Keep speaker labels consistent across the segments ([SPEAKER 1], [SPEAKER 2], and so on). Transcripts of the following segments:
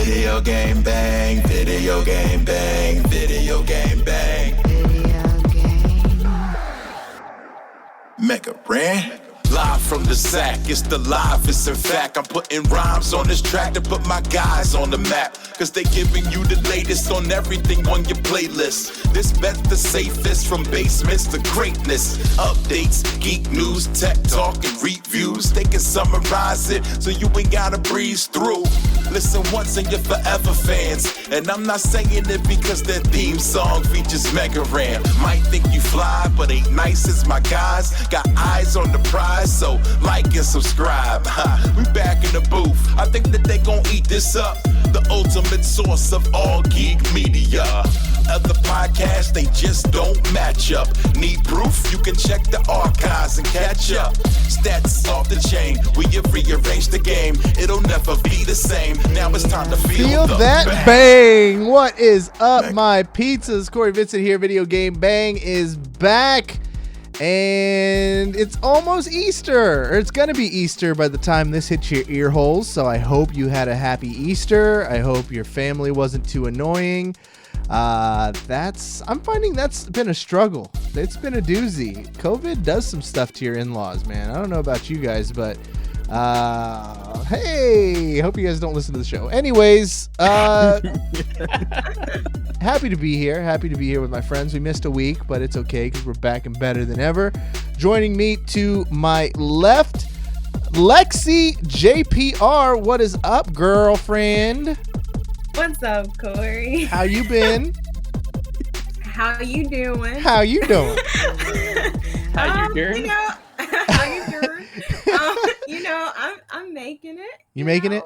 [SPEAKER 1] Video game bang, video game bang, video game bang.
[SPEAKER 2] Video game.
[SPEAKER 1] Mega brand. Live from the sack, it's the livest. In fact, I'm putting rhymes on this track to put my guys on the map. Cause they giving you the latest on everything on your playlist. This bet the safest, from basements to greatness. Updates, geek news, tech talk, and reviews. They can summarize it so you ain't gotta breeze through. Listen once and you're forever fans. And I'm not saying it because their theme song features Mega Ran. Might think you fly, but ain't nice as my guys. Got eyes on the prize, so like and subscribe. We back in the booth. I think that they gon' eat this up. The ultimate source of all geek media. Other podcasts, they just don't match up. Need proof? You can check the archives and catch up. Stats off the chain, we have rearranged the game. It'll never be the same. Now it's time to feel the
[SPEAKER 3] that bang. What is up, my pizzas? Corey Vincent here. Video Game Bang is back. And it's almost Easter, or it's going to be Easter by the time this hits your ear holes. So I hope you had a happy Easter. I hope your family wasn't too annoying. I'm finding that's been a struggle. It's been a doozy. COVID does some stuff to your in-laws, man. I don't know about you guys, but hey, hope you guys don't listen to the show. Anyways, happy to be here. Happy to be here with my friends. We missed a week, but it's okay because we're back and better than ever. Joining me to my left, Lexi JPR. What is up, girlfriend?
[SPEAKER 4] What's up, Corey?
[SPEAKER 3] How you been?
[SPEAKER 4] How you doing?
[SPEAKER 3] How you doing?
[SPEAKER 4] How you doing? How you doing? I'm making it.
[SPEAKER 3] You making it?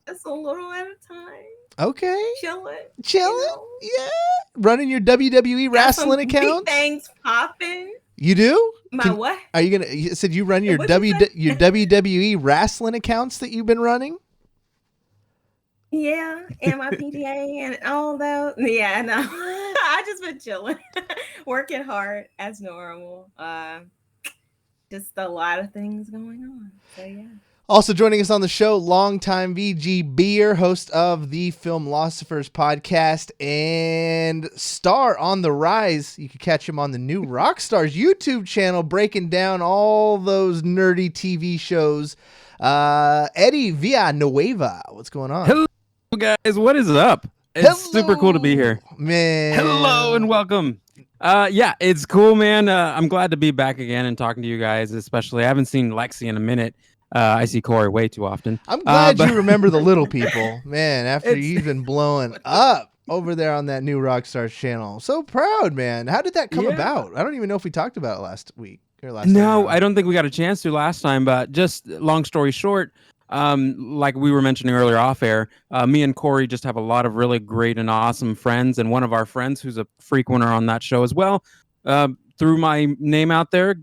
[SPEAKER 4] Just a little at a time.
[SPEAKER 3] Okay.
[SPEAKER 4] Chilling.
[SPEAKER 3] Yeah. Running your WWE wrestling account.
[SPEAKER 4] Things popping.
[SPEAKER 3] You do?
[SPEAKER 4] What?
[SPEAKER 3] Are you gonna? You said you run your your WWE wrestling accounts that you've been running.
[SPEAKER 4] Yeah, and my PTA and all that. Yeah, no. I just been chilling, working hard as normal. Just a lot of things going on. So yeah.
[SPEAKER 3] Also joining us on the show, longtime VG Beer, host of the Filmlosophers podcast and star on the rise. You can catch him on the new Rockstars YouTube channel, breaking down all those nerdy TV shows. Eddie Villanueva, what's going on?
[SPEAKER 5] Hello, guys. What is up? It's super cool to be here.
[SPEAKER 3] Man.
[SPEAKER 5] Hello and welcome. Yeah, it's cool, man. I'm glad to be back again and talking to you guys, especially. I haven't seen Lexi in a minute. I see Corey way too often.
[SPEAKER 3] I'm glad you remember the little people, man, after you've been blowing up over there on that new Rockstars channel. So proud, man. How did that come about? I don't even know if we talked about it last week or last
[SPEAKER 5] No, I don't think we got a chance to last time, but just long story short, like we were mentioning earlier off air, me and Corey just have a lot of really great and awesome friends, and one of our friends who's a frequenter on that show as well, threw my name out there,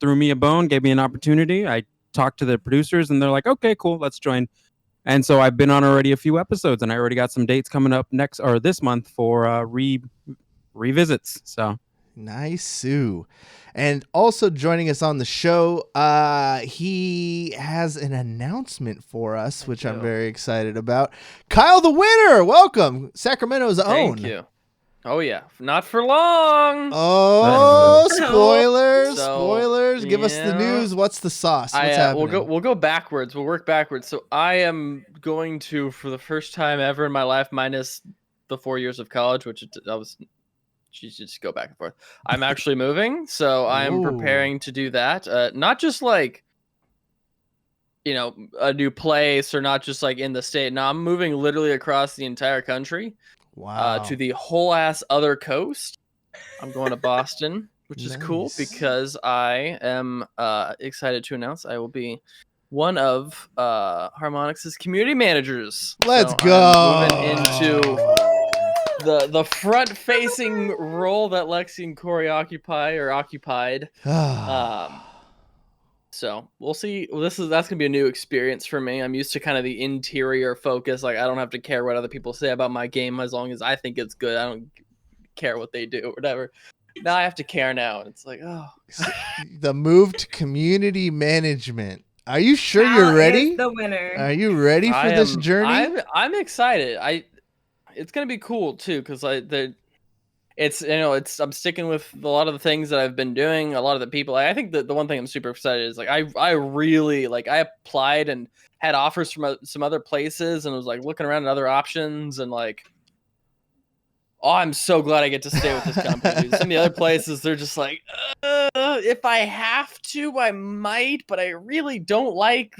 [SPEAKER 5] threw me a bone, gave me an opportunity. I talked to the producers and they're like, okay, cool, let's join. And so I've been on already a few episodes, and I already got some dates coming up this month for revisits. So
[SPEAKER 3] nice, Sue. And also joining us on the show, he has an announcement for us, which I'm very excited about. Kyle the Winner, welcome, Sacramento's own.
[SPEAKER 6] Thank you. Oh yeah, not for long.
[SPEAKER 3] Oh, spoilers! Give us the news. What's the sauce? What's happening?
[SPEAKER 6] We'll go backwards. We'll work backwards. So I am going to, for the first time ever in my life, minus the 4 years of college, which I was. You should just go back and forth. I'm actually moving, so I'm preparing to do that. Not just like, a new place, or not just like in the state. No, I'm moving literally across the entire country.
[SPEAKER 3] Wow.
[SPEAKER 6] To the whole ass other coast. I'm going to Boston, which is cool because I am excited to announce I will be one of Harmonix's community managers.
[SPEAKER 3] Let's go.
[SPEAKER 6] I'm moving into the front-facing role that Lexi and Corey occupied. So we'll see. That's gonna be a new experience for me. I'm used to kind of the interior focus. Like, I don't have to care what other people say about my game as long as I think it's good. I don't care what they do or whatever. Now I have to care now, and it's like, oh.
[SPEAKER 3] The move to community management. Are you sure
[SPEAKER 4] Cal
[SPEAKER 3] you're
[SPEAKER 4] is
[SPEAKER 3] ready?
[SPEAKER 4] the winner.
[SPEAKER 3] Are you ready for this journey?
[SPEAKER 6] I'm excited. It's gonna be cool too, because I'm sticking with a lot of the things that I've been doing. A lot of the people. I think that the one thing I'm super excited is like I really like I applied and had offers from some other places and was like looking around at other options and like. Oh, I'm so glad I get to stay with this company, dude. Some of the other places, they're just like, if I have to, I might, but I really don't like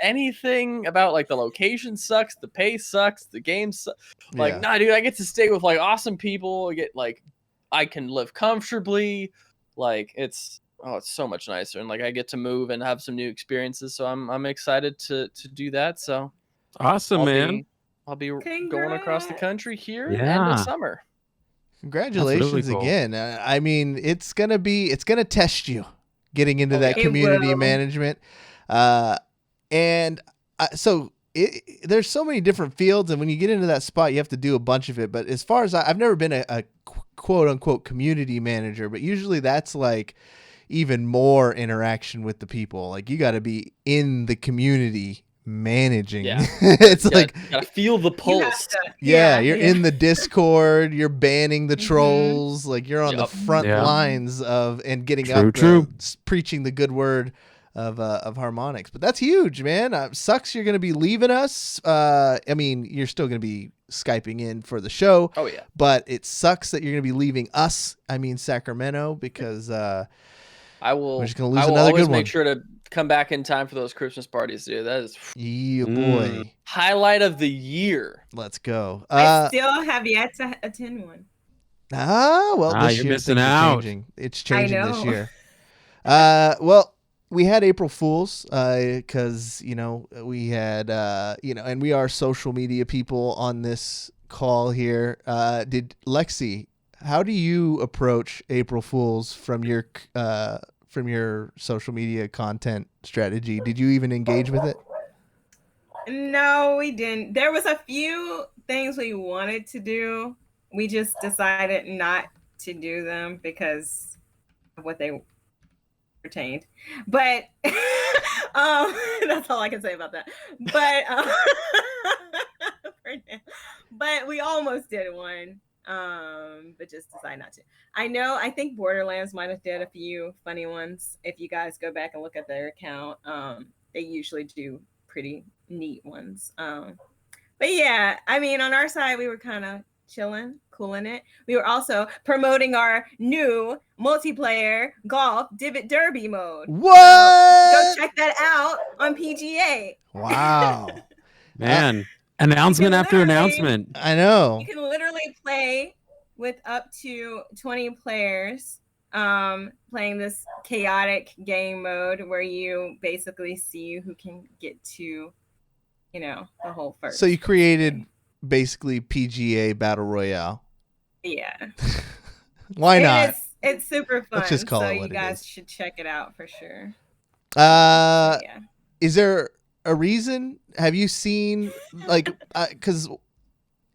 [SPEAKER 6] anything about like the location sucks, the pay sucks, the game sucks. Like,
[SPEAKER 3] Yeah.
[SPEAKER 6] nah, dude, I get to stay with like awesome people. I get like, I can live comfortably. Like, it's so much nicer, and like I get to move and have some new experiences. So I'm excited to do that. So
[SPEAKER 5] Awesome, man.
[SPEAKER 6] I'll be going across the
[SPEAKER 4] Congrats.
[SPEAKER 6] country here end
[SPEAKER 5] Yeah.
[SPEAKER 6] of summer.
[SPEAKER 3] Congratulations
[SPEAKER 5] cool.
[SPEAKER 3] again. I mean, it's gonna test you getting into
[SPEAKER 6] Oh,
[SPEAKER 3] that
[SPEAKER 6] yeah.
[SPEAKER 4] It
[SPEAKER 3] community
[SPEAKER 4] will.
[SPEAKER 3] management. And there's so many different fields, and when you get into that spot, you have to do a bunch of it. But as far as I've never been a quote unquote community manager, but usually that's like even more interaction with the people. Like you got to be in the community managing.
[SPEAKER 6] Yeah.
[SPEAKER 3] It's like
[SPEAKER 6] gotta feel the
[SPEAKER 4] You have
[SPEAKER 6] pulse.
[SPEAKER 4] to-
[SPEAKER 3] yeah, you're in the Discord, you're banning the
[SPEAKER 4] Mhm.
[SPEAKER 3] trolls, like you're on the
[SPEAKER 6] Yup.
[SPEAKER 3] front
[SPEAKER 5] Yeah.
[SPEAKER 3] lines of and getting
[SPEAKER 5] True.
[SPEAKER 3] preaching the good word of harmonics. But that's huge, man. Sucks you're gonna be leaving us. I mean, you're still gonna be Skyping in for the show,
[SPEAKER 6] Oh yeah.
[SPEAKER 3] but it sucks that you're gonna be leaving us. I mean Sacramento, because
[SPEAKER 6] I will.
[SPEAKER 3] we're just gonna lose
[SPEAKER 6] I will
[SPEAKER 3] another
[SPEAKER 6] always
[SPEAKER 3] good one.
[SPEAKER 6] make sure to come back in time for those Christmas parties, dude. That is
[SPEAKER 3] Yeah, boy.
[SPEAKER 6] highlight of the year.
[SPEAKER 3] Let's go.
[SPEAKER 4] I still have yet to attend one.
[SPEAKER 3] Well, this
[SPEAKER 5] you're
[SPEAKER 3] year
[SPEAKER 5] missing
[SPEAKER 3] things are
[SPEAKER 5] out.
[SPEAKER 3] changing. It's changing this
[SPEAKER 4] know.
[SPEAKER 3] year. Well, we had April Fools because we had and we are social media people on this call here. Did Lexi? How do you approach April Fools from your social media content strategy? Did you even engage with it?
[SPEAKER 4] No, we didn't. There was a few things we wanted to do. We just decided not to do them because of what they pertained. But that's all I can say about that. But for now. But we almost did one. But just decided not to. I think Borderlands might have did a few funny ones. If you guys go back and look at their account, they usually do pretty neat ones. But yeah, I mean, on our side, we were kind of chilling, cooling it. We were also promoting our new multiplayer golf divot derby mode.
[SPEAKER 3] What?
[SPEAKER 4] Go check that out on PGA.
[SPEAKER 3] Wow.
[SPEAKER 5] Man, announcement after
[SPEAKER 4] literally-
[SPEAKER 5] announcement.
[SPEAKER 3] I know.
[SPEAKER 4] You can literally play with up to 20 players, playing this chaotic game mode where you basically see who can get to, the whole first.
[SPEAKER 3] So you created basically PGA Battle Royale.
[SPEAKER 4] Yeah.
[SPEAKER 3] Why not?
[SPEAKER 4] It's super fun.
[SPEAKER 3] Let's just call
[SPEAKER 4] so
[SPEAKER 3] it what
[SPEAKER 4] you
[SPEAKER 3] it
[SPEAKER 4] guys
[SPEAKER 3] is.
[SPEAKER 4] should check it out for sure.
[SPEAKER 3] Yeah.
[SPEAKER 4] Yeah.
[SPEAKER 3] Is there a reason? Have you seen because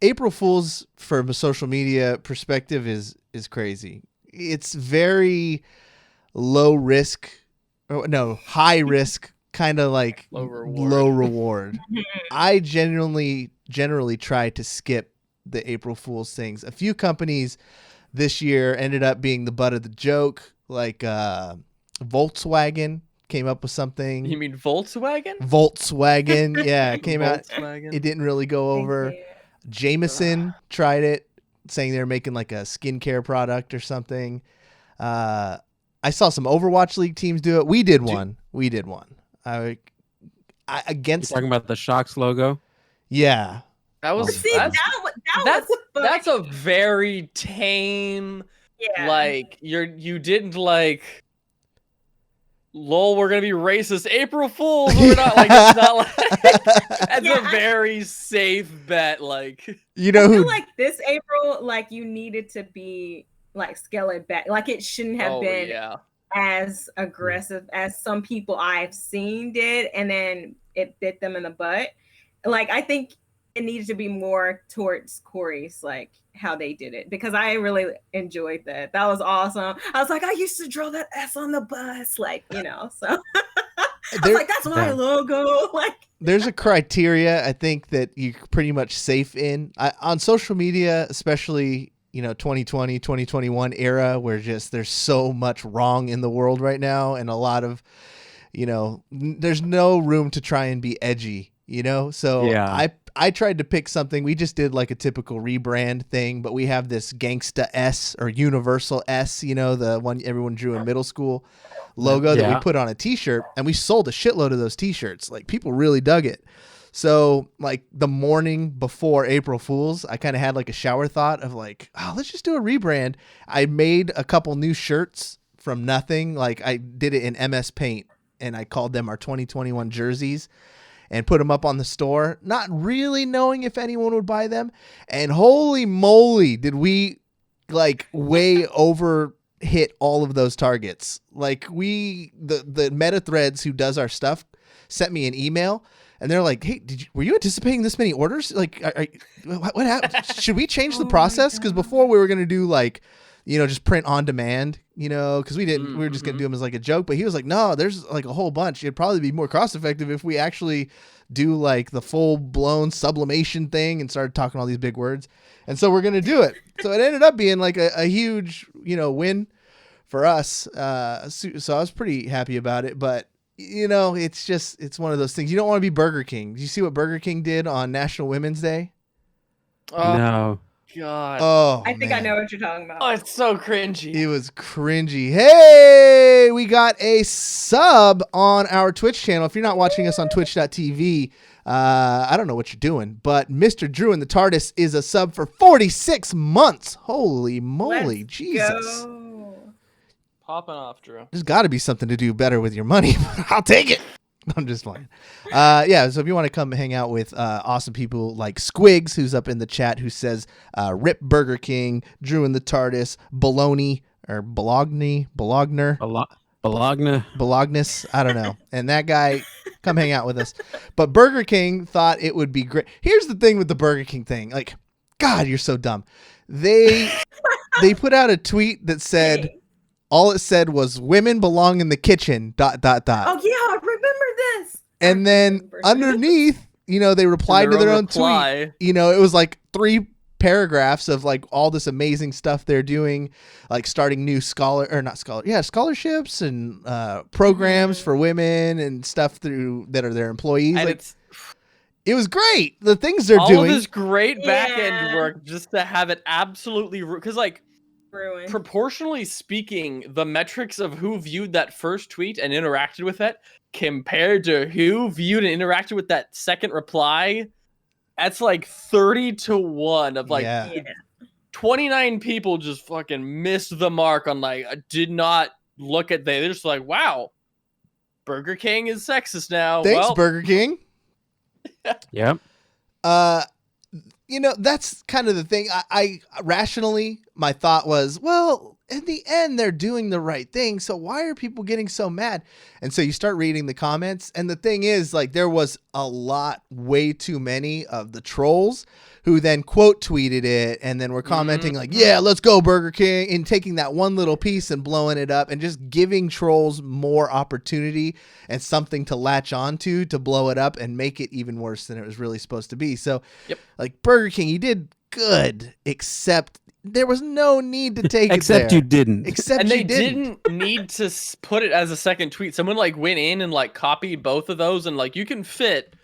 [SPEAKER 3] April Fools from a social media perspective is crazy. It's very high risk, kind of like
[SPEAKER 6] Low reward.
[SPEAKER 3] low reward. I generally try to skip the April Fools things. A few companies this year ended up being the butt of the joke, like Volkswagen came up with something.
[SPEAKER 6] You mean Volkswagen?
[SPEAKER 3] Volkswagen, yeah, it came out.
[SPEAKER 6] Volkswagen.
[SPEAKER 3] It didn't really go over. Jameson tried it, saying they were making like a skincare product or something. I saw some Overwatch League teams do it. We did one. I
[SPEAKER 5] You're
[SPEAKER 3] against.
[SPEAKER 5] talking about the Shocks logo?
[SPEAKER 3] Yeah.
[SPEAKER 6] That was
[SPEAKER 4] See,
[SPEAKER 6] that's
[SPEAKER 4] that was
[SPEAKER 6] that's a very tame
[SPEAKER 4] yeah.
[SPEAKER 6] like you didn't like lol we're gonna be racist April Fools we're not like it's not like that's
[SPEAKER 4] Yeah,
[SPEAKER 6] a very safe bet like
[SPEAKER 3] You know
[SPEAKER 4] I
[SPEAKER 3] who?
[SPEAKER 4] feel like this April, like you needed to be like scale it back. Like it shouldn't have been
[SPEAKER 6] yeah
[SPEAKER 4] as aggressive as some people I've seen did, and then it bit them in the butt. Like I think it needed to be more towards Corey's, like how they did it, because I really enjoyed that. That was awesome. I was like, I used to draw that S on the bus, like so. was
[SPEAKER 3] There-
[SPEAKER 4] like, that's my
[SPEAKER 5] Yeah.
[SPEAKER 4] logo. Like,
[SPEAKER 3] there's a criteria I think that you're pretty much safe in on social media, especially 2020 2021 era, where just there's so much wrong in the world right now, and a lot of there's no room to try and be edgy, so
[SPEAKER 5] Yeah.
[SPEAKER 3] I tried to pick something. We just did like a typical rebrand thing, but we have this Gangsta S or Universal S, the one everyone drew in middle school logo that we
[SPEAKER 5] Yeah.
[SPEAKER 3] put on a t-shirt, and we sold a shitload of those t-shirts. Like, people really dug it. So like the morning before April Fool's, I kind of had like a shower thought of like, oh, let's just do a rebrand. I made a couple new shirts from nothing. Like, I did it in MS Paint, and I called them our 2021 jerseys and put them up on the store, not really knowing if anyone would buy them. And holy moly, did we like way over hit all of those targets. Like, the meta threads who does our stuff sent me an email, and they're like, hey, were you anticipating this many orders? Like, what happened? Should we change the process? Because before we were going to do like, just print on demand, because we were just going to do them as like a joke. But he was like, no, there's like a whole bunch. It'd probably be more cost effective if we actually do like the full blown sublimation thing, and started talking all these big words. And so we're going to do it. So it ended up being like a huge, win for us. So I was pretty happy about it. But, it's one of those things. You don't want to be Burger King. Did you see what Burger King did on National Women's Day?
[SPEAKER 6] Oh
[SPEAKER 5] No.
[SPEAKER 6] God.
[SPEAKER 3] Oh,
[SPEAKER 4] I think I
[SPEAKER 3] man.
[SPEAKER 4] know what you're talking about.
[SPEAKER 6] Oh, it's so cringy.
[SPEAKER 3] It was cringy. Hey, we got a sub on our Twitch channel. If you're not watching us on twitch.tv, I don't know what you're doing, but Mr. Drew and the TARDIS is a sub for 46 months. Holy moly,
[SPEAKER 4] Let's
[SPEAKER 3] Jesus.
[SPEAKER 4] go.
[SPEAKER 6] Popping off, Drew.
[SPEAKER 3] There's got to be something to do better with your money. I'll take it. I'm just playing. Yeah, so if you want to come hang out with awesome people like Squigs, who's up in the chat, who says, Rip Burger King, Drew and the TARDIS, Bologna, or Bologna, Bologner, Bolognis, I don't know. And that guy, come hang out with us. But Burger King thought it would be great. Here's the thing with the Burger King thing. Like, God, you're so dumb. They put out a tweet that said, all it said was, women belong in the kitchen, ...
[SPEAKER 4] Oh, yeah, I remember this.
[SPEAKER 3] And then underneath, they replied to their own tweet. It was like 3 paragraphs of like all this amazing stuff they're doing, like starting new scholarships and programs for women and stuff that are their employees.
[SPEAKER 6] And
[SPEAKER 3] like, it was great. The things they're
[SPEAKER 6] all
[SPEAKER 3] doing.
[SPEAKER 6] of this great back end
[SPEAKER 4] Yeah.
[SPEAKER 6] work just to have it absolutely because like
[SPEAKER 4] Ruined.
[SPEAKER 6] proportionally speaking, the metrics of who viewed that first tweet and interacted with it compared to who viewed and interacted with that second reply, that's like 30-1 of like
[SPEAKER 3] Yeah.
[SPEAKER 6] 29 people just fucking missed the mark on like I did not look at they're just like, wow, Burger King is sexist now.
[SPEAKER 3] Thanks,
[SPEAKER 6] Well,
[SPEAKER 3] Burger King.
[SPEAKER 5] Yep.
[SPEAKER 3] That's kind of the thing. I rationally, my thought was, well, in the end, they're doing the right thing. So why are people getting so mad? And so you start reading the comments. And the thing is, like, there was way too many of the trolls who then quote tweeted it and then were commenting like, yeah, let's go Burger King, and taking that one little piece and blowing it up and just giving trolls more opportunity and something to latch onto to blow it up and make it even worse than it was really supposed to be. So like Burger King, you did good, except there was no need to take
[SPEAKER 5] Except
[SPEAKER 3] it there.
[SPEAKER 5] you didn't.
[SPEAKER 3] Except
[SPEAKER 6] and
[SPEAKER 3] you
[SPEAKER 6] they didn't need to put it as a second tweet. Someone like went in and like copied both of those, and like you can fit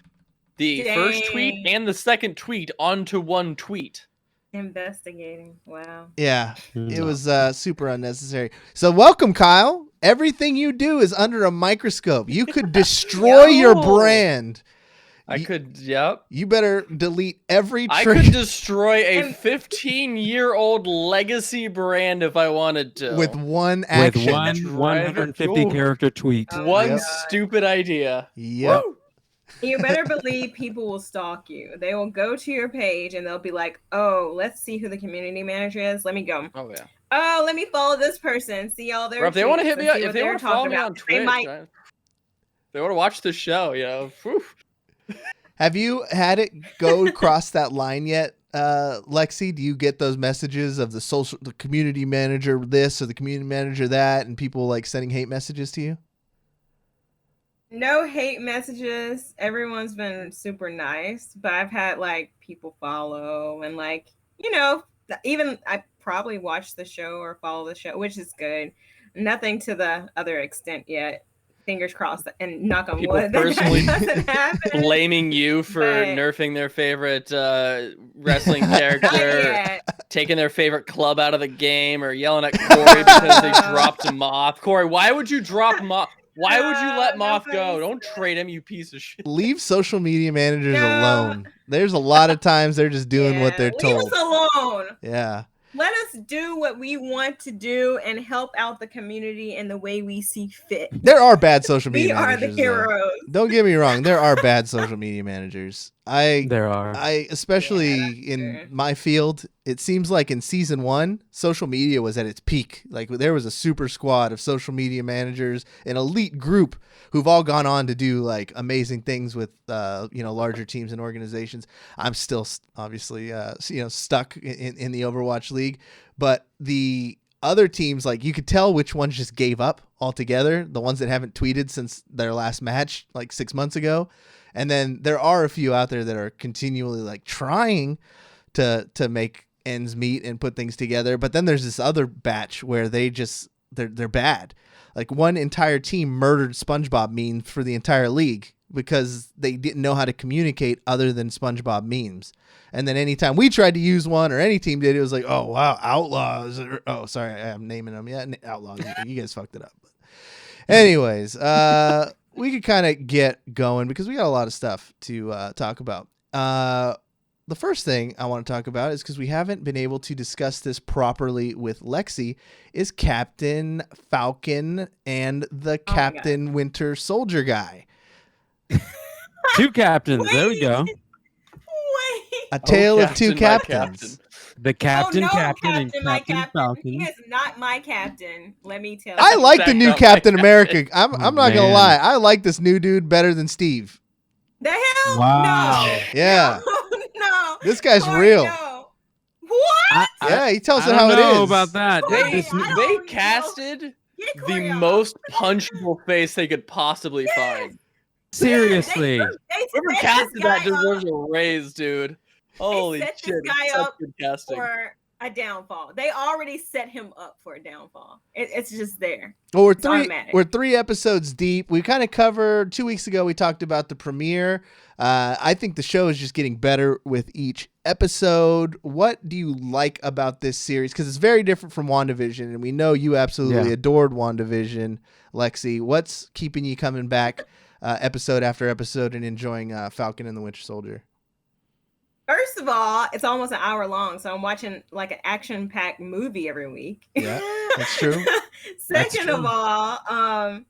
[SPEAKER 6] the first tweet and the second tweet onto one tweet.
[SPEAKER 4] Investigating. Wow.
[SPEAKER 3] Yeah, it was super unnecessary. So welcome, Kyle. Everything you do is under a microscope. You could destroy your brand.
[SPEAKER 6] I could, yep.
[SPEAKER 3] You better delete every
[SPEAKER 6] I
[SPEAKER 3] trick
[SPEAKER 6] could destroy a 15-year-old legacy brand if I wanted to.
[SPEAKER 3] with one
[SPEAKER 5] With
[SPEAKER 3] action.
[SPEAKER 5] one 150 character tweet.
[SPEAKER 6] One
[SPEAKER 3] Yep.
[SPEAKER 6] stupid idea.
[SPEAKER 3] Yep.
[SPEAKER 6] Woo!
[SPEAKER 4] You better believe people will stalk you. They will go to your page and they'll be like, oh, let's see who the community manager is. Let me go.
[SPEAKER 6] Oh yeah.
[SPEAKER 4] Oh, let me follow this person. See all their
[SPEAKER 6] Or if they want to
[SPEAKER 4] tweets
[SPEAKER 6] hit me
[SPEAKER 4] and
[SPEAKER 6] up,
[SPEAKER 4] see
[SPEAKER 6] if
[SPEAKER 4] what
[SPEAKER 6] they
[SPEAKER 4] they're
[SPEAKER 6] want to follow
[SPEAKER 4] talking
[SPEAKER 6] me on
[SPEAKER 4] about.
[SPEAKER 6] Twitch,
[SPEAKER 4] They might.
[SPEAKER 6] if they want to watch the show, whew.
[SPEAKER 3] Have you had it go across that line yet, Lexi? Do you get those messages of the community manager this or the community manager that, and people like sending hate messages to you?
[SPEAKER 4] No hate messages. Everyone's been super nice, but I've had like people follow and like, even I probably watch the show or follow the show, which is good. Nothing to the other extent yet. Fingers crossed and knock on
[SPEAKER 6] People
[SPEAKER 4] wood
[SPEAKER 6] personally
[SPEAKER 4] that doesn't happen.
[SPEAKER 6] blaming you for
[SPEAKER 4] But-
[SPEAKER 6] nerfing their favorite wrestling
[SPEAKER 4] Not
[SPEAKER 6] character,
[SPEAKER 4] yet.
[SPEAKER 6] taking their favorite club out of the game, or yelling at Corey because they dropped Moth. Corey, why would you drop Moth? Why would you let Moth go? Don't trade him, you piece of shit.
[SPEAKER 3] Leave social media managers
[SPEAKER 4] No.
[SPEAKER 3] alone. There's a lot of times they're just doing what they're
[SPEAKER 4] Leave
[SPEAKER 3] told.
[SPEAKER 4] us alone.
[SPEAKER 3] Yeah.
[SPEAKER 4] Let us do what we want to do and help out the community in the way we see fit.
[SPEAKER 3] There are bad social media
[SPEAKER 4] We are
[SPEAKER 3] managers.
[SPEAKER 4] the
[SPEAKER 3] though.
[SPEAKER 4] heroes.
[SPEAKER 3] Don't get me wrong. There are bad social media managers.
[SPEAKER 5] There are.
[SPEAKER 3] Especially
[SPEAKER 4] Yeah,
[SPEAKER 3] in
[SPEAKER 4] true.
[SPEAKER 3] my field, it seems like in season 1, social media was at its peak. Like there was a super squad of social media managers, an elite group who've all gone on to do like amazing things with, larger teams and organizations. I'm still obviously, stuck in the Overwatch League, but the other teams, like you could tell which ones just gave up altogether. The ones that haven't tweeted since their last match, like 6 months ago. And then there are a few out there that are continually like trying to make ends meet and put things together. But then there's this other batch where they're bad. Like one entire team murdered SpongeBob memes for the entire league because they didn't know how to communicate other than SpongeBob memes. And then anytime we tried to use one or any team did, it was like, oh wow, Outlaws. Oh, sorry, I'm naming them. Yeah, Outlaws. You guys fucked it up. But anyways, we could kind of get going because we got a lot of stuff to talk about. The first thing I want to talk about is because we haven't been able to discuss this properly with Lexi is Captain Falcon and the Captain Winter Soldier guy.
[SPEAKER 5] Two captains. There we go.
[SPEAKER 4] Wait.
[SPEAKER 3] A tale of two
[SPEAKER 6] Captain, my
[SPEAKER 3] captains.
[SPEAKER 5] The captain,
[SPEAKER 4] oh, no,
[SPEAKER 5] captain, and
[SPEAKER 4] my
[SPEAKER 5] Captain
[SPEAKER 4] captain.
[SPEAKER 5] Falcon.
[SPEAKER 4] He is not my captain. Let me tell you.
[SPEAKER 3] I like the
[SPEAKER 6] Back
[SPEAKER 3] new
[SPEAKER 6] up,
[SPEAKER 3] Captain
[SPEAKER 6] my
[SPEAKER 3] America.
[SPEAKER 6] captain.
[SPEAKER 3] I'm not gonna
[SPEAKER 5] Man.
[SPEAKER 3] lie. I like this new dude better than Steve.
[SPEAKER 4] The hell?
[SPEAKER 5] Wow.
[SPEAKER 4] No.
[SPEAKER 3] Yeah.
[SPEAKER 4] No.
[SPEAKER 3] This guy's
[SPEAKER 4] Corey,
[SPEAKER 3] real.
[SPEAKER 4] No. What?
[SPEAKER 3] Yeah, he tells
[SPEAKER 5] I
[SPEAKER 3] it how
[SPEAKER 5] don't
[SPEAKER 3] it
[SPEAKER 5] know
[SPEAKER 3] is.
[SPEAKER 5] about that.
[SPEAKER 4] Wait,
[SPEAKER 5] This-
[SPEAKER 4] I
[SPEAKER 6] They
[SPEAKER 4] don't know.
[SPEAKER 6] casted
[SPEAKER 4] Get Corey
[SPEAKER 6] the
[SPEAKER 4] off.
[SPEAKER 6] most punchable face they could possibly find.
[SPEAKER 5] seriously.
[SPEAKER 4] They
[SPEAKER 6] Whoever
[SPEAKER 4] set
[SPEAKER 6] casted
[SPEAKER 4] this
[SPEAKER 6] that
[SPEAKER 4] guy up
[SPEAKER 6] deserves a raise, dude. Holy
[SPEAKER 4] set this
[SPEAKER 6] shit!
[SPEAKER 4] guy
[SPEAKER 6] Such
[SPEAKER 4] up
[SPEAKER 6] good casting.
[SPEAKER 4] for a downfall. They already set him up for a downfall. It's just there.
[SPEAKER 3] Well,
[SPEAKER 4] It's automatic.
[SPEAKER 3] we're 3 episodes deep. We kind of covered 2 weeks ago. We talked about the premiere. I think the show is just getting better with each episode. What do you like about this series? Because it's very different from WandaVision, and we know you absolutely
[SPEAKER 5] Yeah.
[SPEAKER 3] adored WandaVision, Lexi. What's keeping you coming back episode after episode and enjoying Falcon and the Winter Soldier?
[SPEAKER 4] First of all, it's almost an hour long, so I'm watching like an action-packed movie every week.
[SPEAKER 3] Yeah, that's true.
[SPEAKER 4] Second
[SPEAKER 5] true.
[SPEAKER 4] of all,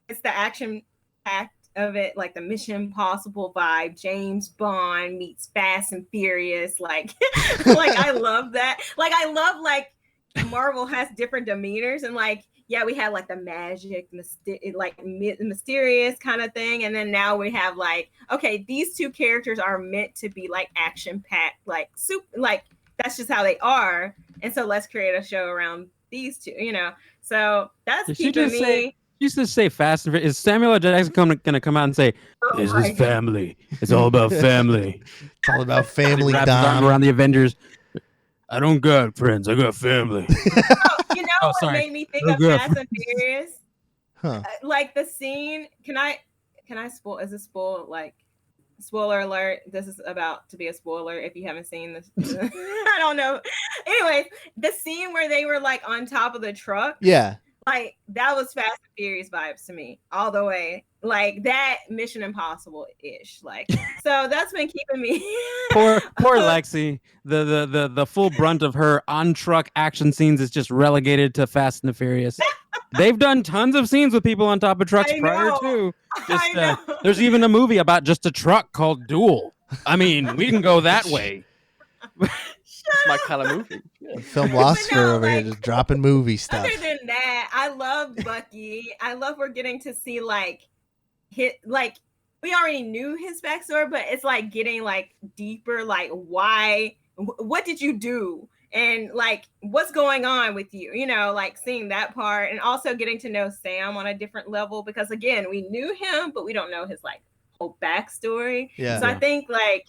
[SPEAKER 4] it's the action-packed of it, like the Mission Impossible vibe. James Bond meets Fast and Furious, like, like I love that. Like I love like Marvel has different demeanors, and like yeah, we had like the magic, mysterious kind of thing, and then now we have like okay, these two characters are meant to be like action packed, like super, like that's just how they are, and so let's create a show around these two, So that's
[SPEAKER 5] Did she
[SPEAKER 4] keeping
[SPEAKER 5] just
[SPEAKER 4] me.
[SPEAKER 5] say- You used to say Fast and Furious. Is Samuel L. Jackson going to come out and say,
[SPEAKER 4] Oh
[SPEAKER 5] "This
[SPEAKER 4] my
[SPEAKER 5] is family. It's all about family."
[SPEAKER 3] It's all about family,
[SPEAKER 5] Wraps his arm
[SPEAKER 3] Dom.
[SPEAKER 5] around the Avengers. I don't got friends. I got family.
[SPEAKER 4] God. You know
[SPEAKER 5] Oh,
[SPEAKER 4] what
[SPEAKER 5] sorry.
[SPEAKER 4] made me think
[SPEAKER 5] Oh,
[SPEAKER 4] of
[SPEAKER 5] good.
[SPEAKER 4] Fast and Furious?
[SPEAKER 3] Huh.
[SPEAKER 4] Like the scene. Can I spoil? Is it spoil? Like spoiler alert. This is about to be a spoiler if you haven't seen this. I don't know. Anyways, the scene where they were like on top of the truck.
[SPEAKER 3] Yeah.
[SPEAKER 4] Like that was Fast and Furious vibes to me all the way. Like that Mission Impossible ish. Like so that's been keeping me.
[SPEAKER 5] Poor Lexi. The full brunt of her on truck action scenes is just relegated to Fast and the Furious. They've done tons of scenes with people on top of trucks
[SPEAKER 4] I
[SPEAKER 5] prior
[SPEAKER 4] know.
[SPEAKER 5] to. Just,
[SPEAKER 4] I know.
[SPEAKER 5] there's even a movie about just a truck called Duel. I mean, we can go that way.
[SPEAKER 6] It's my kind of movie. Yeah.
[SPEAKER 3] Film Lucifer
[SPEAKER 4] no,
[SPEAKER 3] over here
[SPEAKER 4] like-
[SPEAKER 3] just dropping movie stuff.
[SPEAKER 4] Other than that, I love Bucky. I love we're getting to see like we already knew his backstory, but it's like getting like deeper, like why, what did you do? and like what's going on with you, you know, like seeing that part, and also getting to know Sam on a different level, because again, we knew him, but we don't know his like whole backstory.
[SPEAKER 3] Yeah.
[SPEAKER 4] So I think like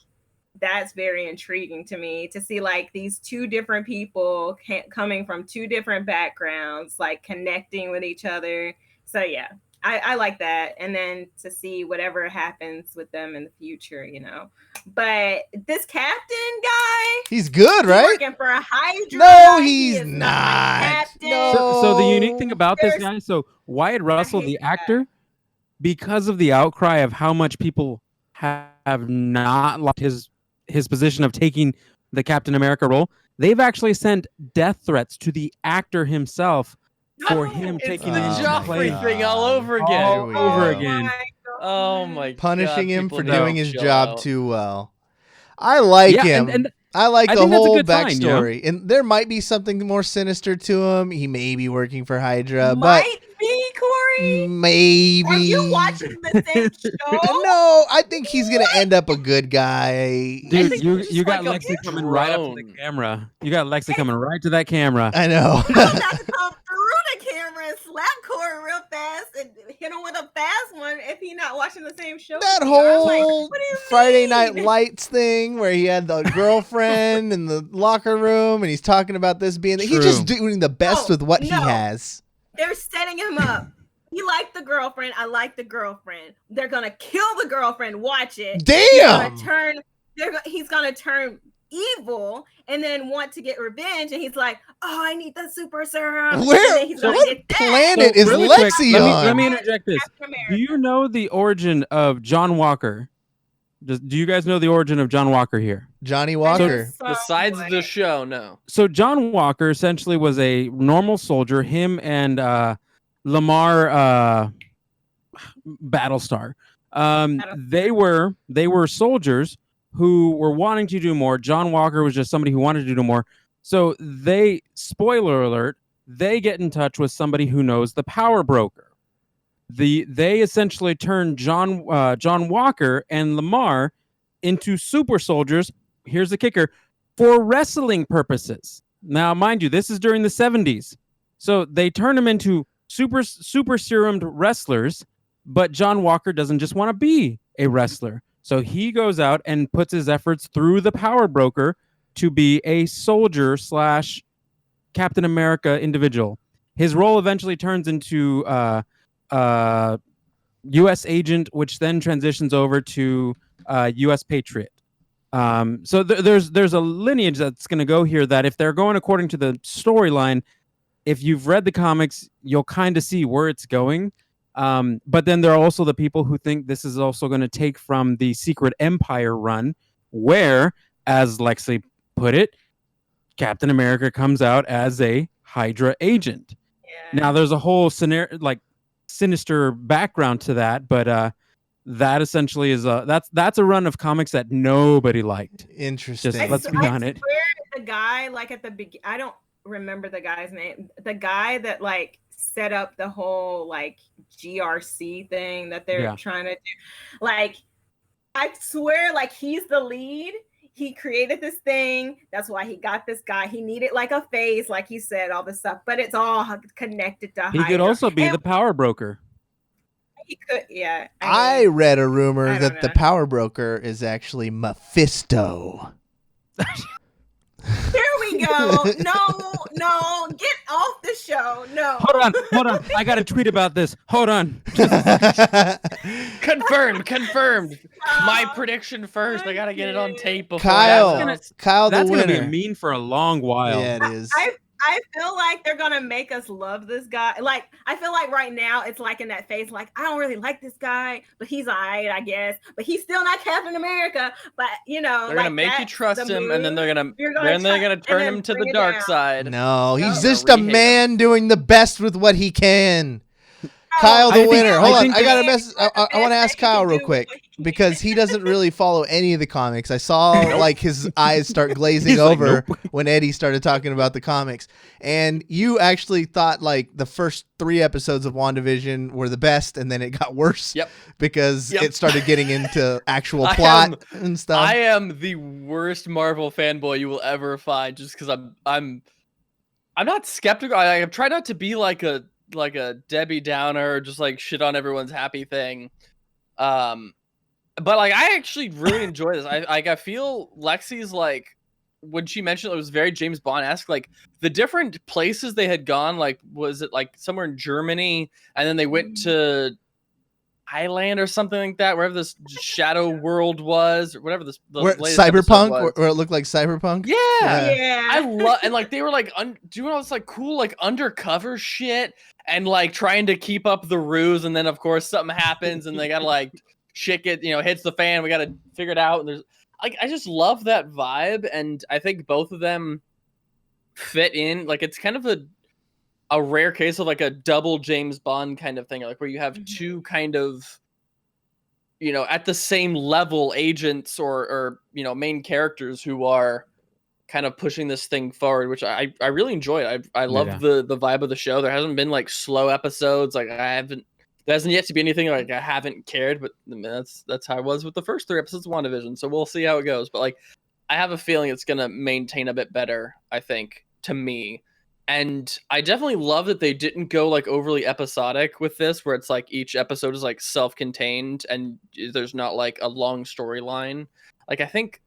[SPEAKER 4] that's very intriguing to me, to see like these two different people coming from two different backgrounds, like connecting with each other. So yeah, I like that. And then to see whatever happens with them in the future, you know. But this captain guy,
[SPEAKER 3] He's good,
[SPEAKER 4] he's
[SPEAKER 3] right?
[SPEAKER 4] working for a Hydra.
[SPEAKER 3] No,
[SPEAKER 4] He
[SPEAKER 3] he's
[SPEAKER 4] is
[SPEAKER 3] not.
[SPEAKER 4] captain.
[SPEAKER 3] No.
[SPEAKER 5] So the unique thing about this
[SPEAKER 4] There's-
[SPEAKER 5] guy, so Wyatt Russell,
[SPEAKER 4] hate
[SPEAKER 5] the
[SPEAKER 4] that.
[SPEAKER 5] actor, because of the outcry of how much people have not liked his position of taking the Captain America role, they've actually sent death threats to the actor himself for him
[SPEAKER 6] It's
[SPEAKER 5] taking
[SPEAKER 6] the
[SPEAKER 5] him to
[SPEAKER 6] Joffrey
[SPEAKER 5] play
[SPEAKER 6] thing all over again.
[SPEAKER 5] all
[SPEAKER 3] we
[SPEAKER 5] over
[SPEAKER 3] go.
[SPEAKER 5] again.
[SPEAKER 4] my God.
[SPEAKER 6] Oh my
[SPEAKER 3] Punishing
[SPEAKER 6] God,
[SPEAKER 3] him
[SPEAKER 6] people
[SPEAKER 3] for
[SPEAKER 6] need to
[SPEAKER 3] doing his
[SPEAKER 6] chill
[SPEAKER 3] job
[SPEAKER 6] out.
[SPEAKER 3] too well. I like
[SPEAKER 5] Yeah,
[SPEAKER 3] him.
[SPEAKER 5] and
[SPEAKER 3] I like
[SPEAKER 5] I
[SPEAKER 3] the
[SPEAKER 5] think that's a
[SPEAKER 3] whole
[SPEAKER 5] good sign, you know?
[SPEAKER 3] backstory. And there might be something more sinister to him. He may be working for Hydra,
[SPEAKER 4] Might be,
[SPEAKER 3] but
[SPEAKER 4] Corey.
[SPEAKER 3] maybe.
[SPEAKER 4] Are you watching the same show?
[SPEAKER 3] No, I think he's gonna end up a good guy.
[SPEAKER 5] Dude,
[SPEAKER 6] think
[SPEAKER 5] you
[SPEAKER 6] it's
[SPEAKER 5] you
[SPEAKER 6] just
[SPEAKER 5] got
[SPEAKER 6] like a
[SPEAKER 5] Lexi coming right up to the
[SPEAKER 6] drone.
[SPEAKER 5] camera. You got Lexi coming right to that camera.
[SPEAKER 3] I know.
[SPEAKER 4] I'm about to come through the camera and slap Corey real fast and hit him with a fast one if he's not watching the same show.
[SPEAKER 3] That
[SPEAKER 4] as me. I'm like,
[SPEAKER 3] whole
[SPEAKER 4] what do you
[SPEAKER 3] Friday Night
[SPEAKER 4] mean?
[SPEAKER 3] Lights thing where he had the girlfriend in the locker room and he's talking about this being he's just
[SPEAKER 5] True.
[SPEAKER 3] doing the best
[SPEAKER 4] No,
[SPEAKER 3] with what he
[SPEAKER 4] no.
[SPEAKER 3] has.
[SPEAKER 4] They're setting him up. You like the girlfriend. I like the girlfriend. They're gonna kill the girlfriend. Watch it.
[SPEAKER 3] Damn.
[SPEAKER 4] He's gonna turn evil and then want to get revenge. And he's like, "Oh, I need the super serum." And
[SPEAKER 3] Where?
[SPEAKER 4] then he's gonna
[SPEAKER 3] What
[SPEAKER 4] get that.
[SPEAKER 3] planet is
[SPEAKER 5] really quick,
[SPEAKER 3] Lexi
[SPEAKER 5] let
[SPEAKER 3] on?
[SPEAKER 5] me interject this.
[SPEAKER 4] Captain America.
[SPEAKER 5] Do you know the origin of John Walker? Do you guys know the origin of John Walker here?
[SPEAKER 3] Johnny Walker.
[SPEAKER 6] Besides the show, no.
[SPEAKER 5] So John Walker essentially was a normal soldier. Him and Lamar Battlestar. They were soldiers who were wanting to do more. John Walker was just somebody who wanted to do more. So they, spoiler alert, they get in touch with somebody who knows the power broker. They essentially turn John Walker and Lamar into super soldiers. Here's the kicker: for wrestling purposes. Now, mind you, this is during the 70s. So they turn them into super serumed wrestlers, but John Walker doesn't just want to be a wrestler. So he goes out and puts his efforts through the power broker to be a soldier / Captain America individual. His role eventually turns into U.S. agent, which then transitions over to U.S. Patriot. So there's a lineage that's going to go here that if they're going according to the storyline, if you've read the comics, you'll kind of see where it's going. But then there are also the people who think this is also going to take from the Secret Empire run, where, as Lexi put it, Captain America comes out as a Hydra agent.
[SPEAKER 4] Yeah.
[SPEAKER 5] Now, there's a whole scenario, like sinister background to that, but that essentially is that's a run of comics that nobody liked.
[SPEAKER 3] Interesting.
[SPEAKER 5] Just let's be on it.
[SPEAKER 4] The guy, like at the beginning, I don't remember the guy's name. The guy that like set up the whole like GRC thing that they're trying to do. Like, I swear, like he's the lead. He created this thing. That's why he got this guy. He needed like a face, like he said, all this stuff. But it's all connected to
[SPEAKER 5] He
[SPEAKER 4] Hydra.
[SPEAKER 5] could also be
[SPEAKER 4] And
[SPEAKER 5] the power broker.
[SPEAKER 4] he could, yeah.
[SPEAKER 3] I read a rumor
[SPEAKER 4] I
[SPEAKER 3] that
[SPEAKER 4] don't
[SPEAKER 3] the
[SPEAKER 4] know.
[SPEAKER 3] power broker is actually Mephisto.
[SPEAKER 4] Here we go. No, get off the show. No.
[SPEAKER 5] Hold on. I got a tweet about this. Hold on.
[SPEAKER 6] Confirmed. My prediction first. I gotta get it on tape before
[SPEAKER 3] Kyle,
[SPEAKER 6] that's
[SPEAKER 3] Kyle the
[SPEAKER 5] That's going to be
[SPEAKER 3] winner.
[SPEAKER 5] a meme for a long while.
[SPEAKER 3] Yeah, it is.
[SPEAKER 4] I feel like they're gonna make us love this guy. Like, I feel like right now it's like in that phase, like I don't really like this guy, but he's alright, I guess. But he's still not Captain America. But you know,
[SPEAKER 6] they're
[SPEAKER 4] like,
[SPEAKER 6] gonna make you
[SPEAKER 4] that's
[SPEAKER 6] trust
[SPEAKER 4] the
[SPEAKER 6] him, and then
[SPEAKER 4] move.
[SPEAKER 6] they're gonna
[SPEAKER 4] You're gonna
[SPEAKER 6] turn
[SPEAKER 4] and
[SPEAKER 6] him
[SPEAKER 4] then
[SPEAKER 6] to the
[SPEAKER 4] bring it
[SPEAKER 6] dark
[SPEAKER 4] down.
[SPEAKER 6] side.
[SPEAKER 3] No, he's
[SPEAKER 6] They're
[SPEAKER 3] just
[SPEAKER 6] gonna
[SPEAKER 3] a
[SPEAKER 6] rehate
[SPEAKER 3] man doing the best with what he can. Kyle
[SPEAKER 5] I
[SPEAKER 3] the
[SPEAKER 5] think-
[SPEAKER 3] winner.
[SPEAKER 5] I
[SPEAKER 3] Hold on,
[SPEAKER 5] think
[SPEAKER 3] I got a
[SPEAKER 5] that-
[SPEAKER 3] message. I want to ask Kyle real quick. because he doesn't really follow any of the comics. I saw like his eyes start glazing
[SPEAKER 5] He's like,
[SPEAKER 3] over
[SPEAKER 5] nope.
[SPEAKER 3] when Eddie started talking about the comics. And you actually thought like the first 3 episodes of WandaVision were the best, and then it got worse
[SPEAKER 6] Yep.
[SPEAKER 3] because
[SPEAKER 6] Yep.
[SPEAKER 3] it started getting into actual
[SPEAKER 6] I
[SPEAKER 3] plot and stuff.
[SPEAKER 6] I am the worst Marvel fanboy you will ever find, just because I'm not skeptical. I'm trying not to be like a Debbie Downer, just like shit on everyone's happy thing. But like I actually really enjoy this. I feel Lexi's like when she mentioned it was very James Bond-esque. Like the different places they had gone. Like was it like somewhere in Germany, and then they went to Thailand or something like that, wherever this Shadow World was, or whatever the
[SPEAKER 3] Where,
[SPEAKER 6] latest episode
[SPEAKER 3] Cyberpunk,
[SPEAKER 6] was.
[SPEAKER 3] where it looked like Cyberpunk.
[SPEAKER 6] Yeah.
[SPEAKER 4] Yeah.
[SPEAKER 6] I love, and like they were like doing all this like cool like undercover shit and like trying to keep up the ruse, and then of course something happens and they gotta like shit get hits the fan. We gotta figure it out, and there's like I just love that vibe, and I think both of them fit in. Like it's kind of a rare case of like a double James Bond kind of thing, like where you have two kind of at the same level agents or main characters who are kind of pushing this thing forward, which I really enjoyed. I love the vibe of the show. There hasn't been like slow episodes. Like there hasn't yet to be anything like I haven't cared, but I mean, that's how I was with the first 3 episodes of WandaVision. So we'll see how it goes. But like I have a feeling it's gonna maintain a bit better, I think, to me. And I definitely love that they didn't go like overly episodic with this, where it's like each episode is like self-contained and there's not like a long storyline. Like I think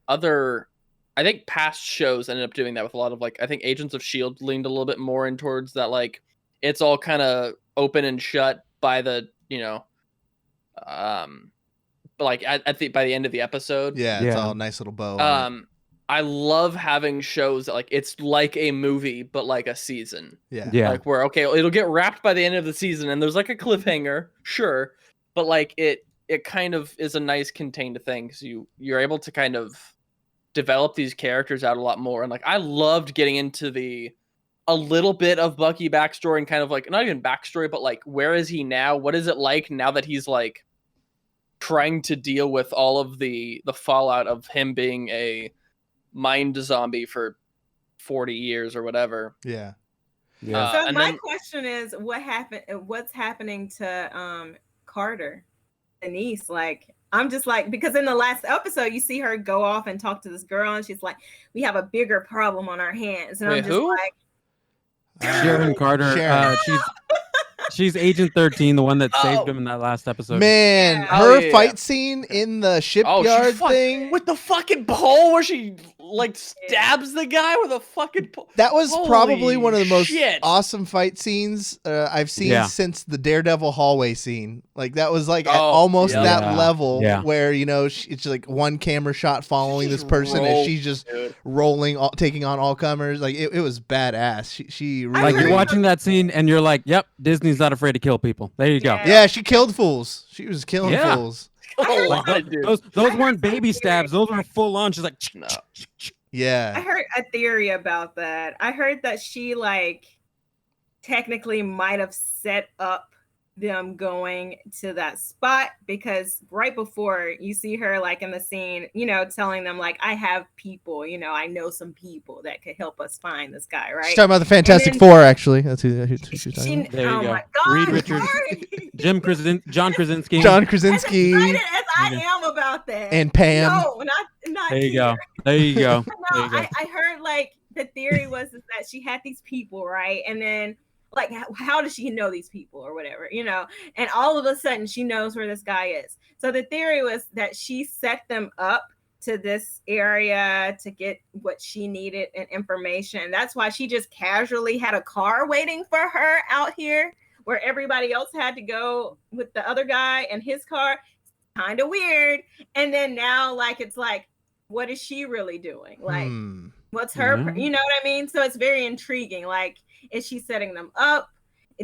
[SPEAKER 6] past shows ended up doing that with a lot of like I think Agents of S.H.I.E.L.D. leaned a little bit more in towards that, like it's all kind of open and shut by the like by the end of the episode.
[SPEAKER 3] Yeah, it's all a nice little bow. on it.
[SPEAKER 6] I love having shows that like it's like a movie but like a season.
[SPEAKER 3] Yeah.
[SPEAKER 6] Like where it'll get wrapped by the end of the season and there's like a cliffhanger, sure, but like it kind of is a nice contained thing, so you're able to kind of develop these characters out a lot more. And like I loved getting into a little bit of Bucky backstory and kind of like not even backstory, but like where is he now? What is it like now that he's like trying to deal with all of the fallout of him being a mind zombie for 40 years or whatever.
[SPEAKER 3] Yeah.
[SPEAKER 4] So my question is, what's happening to Carter, Denise? Like I'm just like, because in the last episode you see her go off and talk to this girl and she's like, we have a bigger problem on our hands. And
[SPEAKER 6] wait,
[SPEAKER 4] I'm just
[SPEAKER 6] who?
[SPEAKER 4] like
[SPEAKER 5] Sharon Carter.
[SPEAKER 3] Sharon.
[SPEAKER 5] She's Agent 13, the one that saved him in that last episode.
[SPEAKER 3] Man,
[SPEAKER 4] Yeah.
[SPEAKER 3] her
[SPEAKER 6] yeah.
[SPEAKER 3] fight scene in the shipyard thing.
[SPEAKER 6] with the fucking pole where she like stabs the guy with a fucking pole.
[SPEAKER 3] That was
[SPEAKER 6] Holy
[SPEAKER 3] probably one of the most
[SPEAKER 6] shit.
[SPEAKER 3] awesome fight scenes I've seen
[SPEAKER 5] Yeah.
[SPEAKER 3] since the Daredevil hallway scene. Like that was like at
[SPEAKER 6] Oh,
[SPEAKER 3] almost
[SPEAKER 6] yeah.
[SPEAKER 3] that
[SPEAKER 5] Yeah.
[SPEAKER 3] level
[SPEAKER 5] Yeah.
[SPEAKER 3] where it's like one camera shot following
[SPEAKER 6] She
[SPEAKER 3] this
[SPEAKER 6] just
[SPEAKER 3] person and
[SPEAKER 6] rolled,
[SPEAKER 3] she's just
[SPEAKER 6] dude.
[SPEAKER 3] rolling, taking on all comers. Like it was badass. She really,
[SPEAKER 5] Like you're
[SPEAKER 4] really-
[SPEAKER 5] watching that scene and you're like, "Yep, Disney's not afraid to kill people." There you go.
[SPEAKER 4] Yeah.
[SPEAKER 3] yeah, she killed fools. She was killing
[SPEAKER 5] Yeah.
[SPEAKER 3] fools.
[SPEAKER 6] A
[SPEAKER 4] heard
[SPEAKER 6] lot,
[SPEAKER 5] Like,
[SPEAKER 6] dude.
[SPEAKER 5] those weren't baby stabs. Those were full on. She's like,
[SPEAKER 6] No.
[SPEAKER 4] I
[SPEAKER 3] Yeah,
[SPEAKER 4] heard a theory about that. I heard that she like technically might have set up them going to that spot, because right before you see her like in the scene, telling them like, I have people, I know some people that could help us find this guy, right?
[SPEAKER 3] she's talking about the Fantastic
[SPEAKER 4] And then-
[SPEAKER 3] Four. Actually, that's who she's talking about.
[SPEAKER 5] There you
[SPEAKER 4] oh
[SPEAKER 5] go.
[SPEAKER 4] my god,
[SPEAKER 5] Reed Richards, John Krasinski.
[SPEAKER 3] John
[SPEAKER 4] As
[SPEAKER 3] Krasinski
[SPEAKER 4] excited as I am about that,
[SPEAKER 3] and Pam.
[SPEAKER 4] no, not
[SPEAKER 5] There you
[SPEAKER 4] here.
[SPEAKER 5] go. There you go.
[SPEAKER 4] No,
[SPEAKER 5] There you go.
[SPEAKER 4] I heard like the theory was is that she had these people, right? And then like how does she know these people or whatever, and all of a sudden she knows where this guy is. So the theory was that she set them up to this area to get what she needed and information. That's why she just casually had a car waiting for her out here where everybody else had to go with the other guy and his car. Kind of weird. And then now like it's like, what is she really doing? Like what's her,
[SPEAKER 5] Yeah.
[SPEAKER 4] you know what I mean? So it's very intriguing. Like, is she setting them up?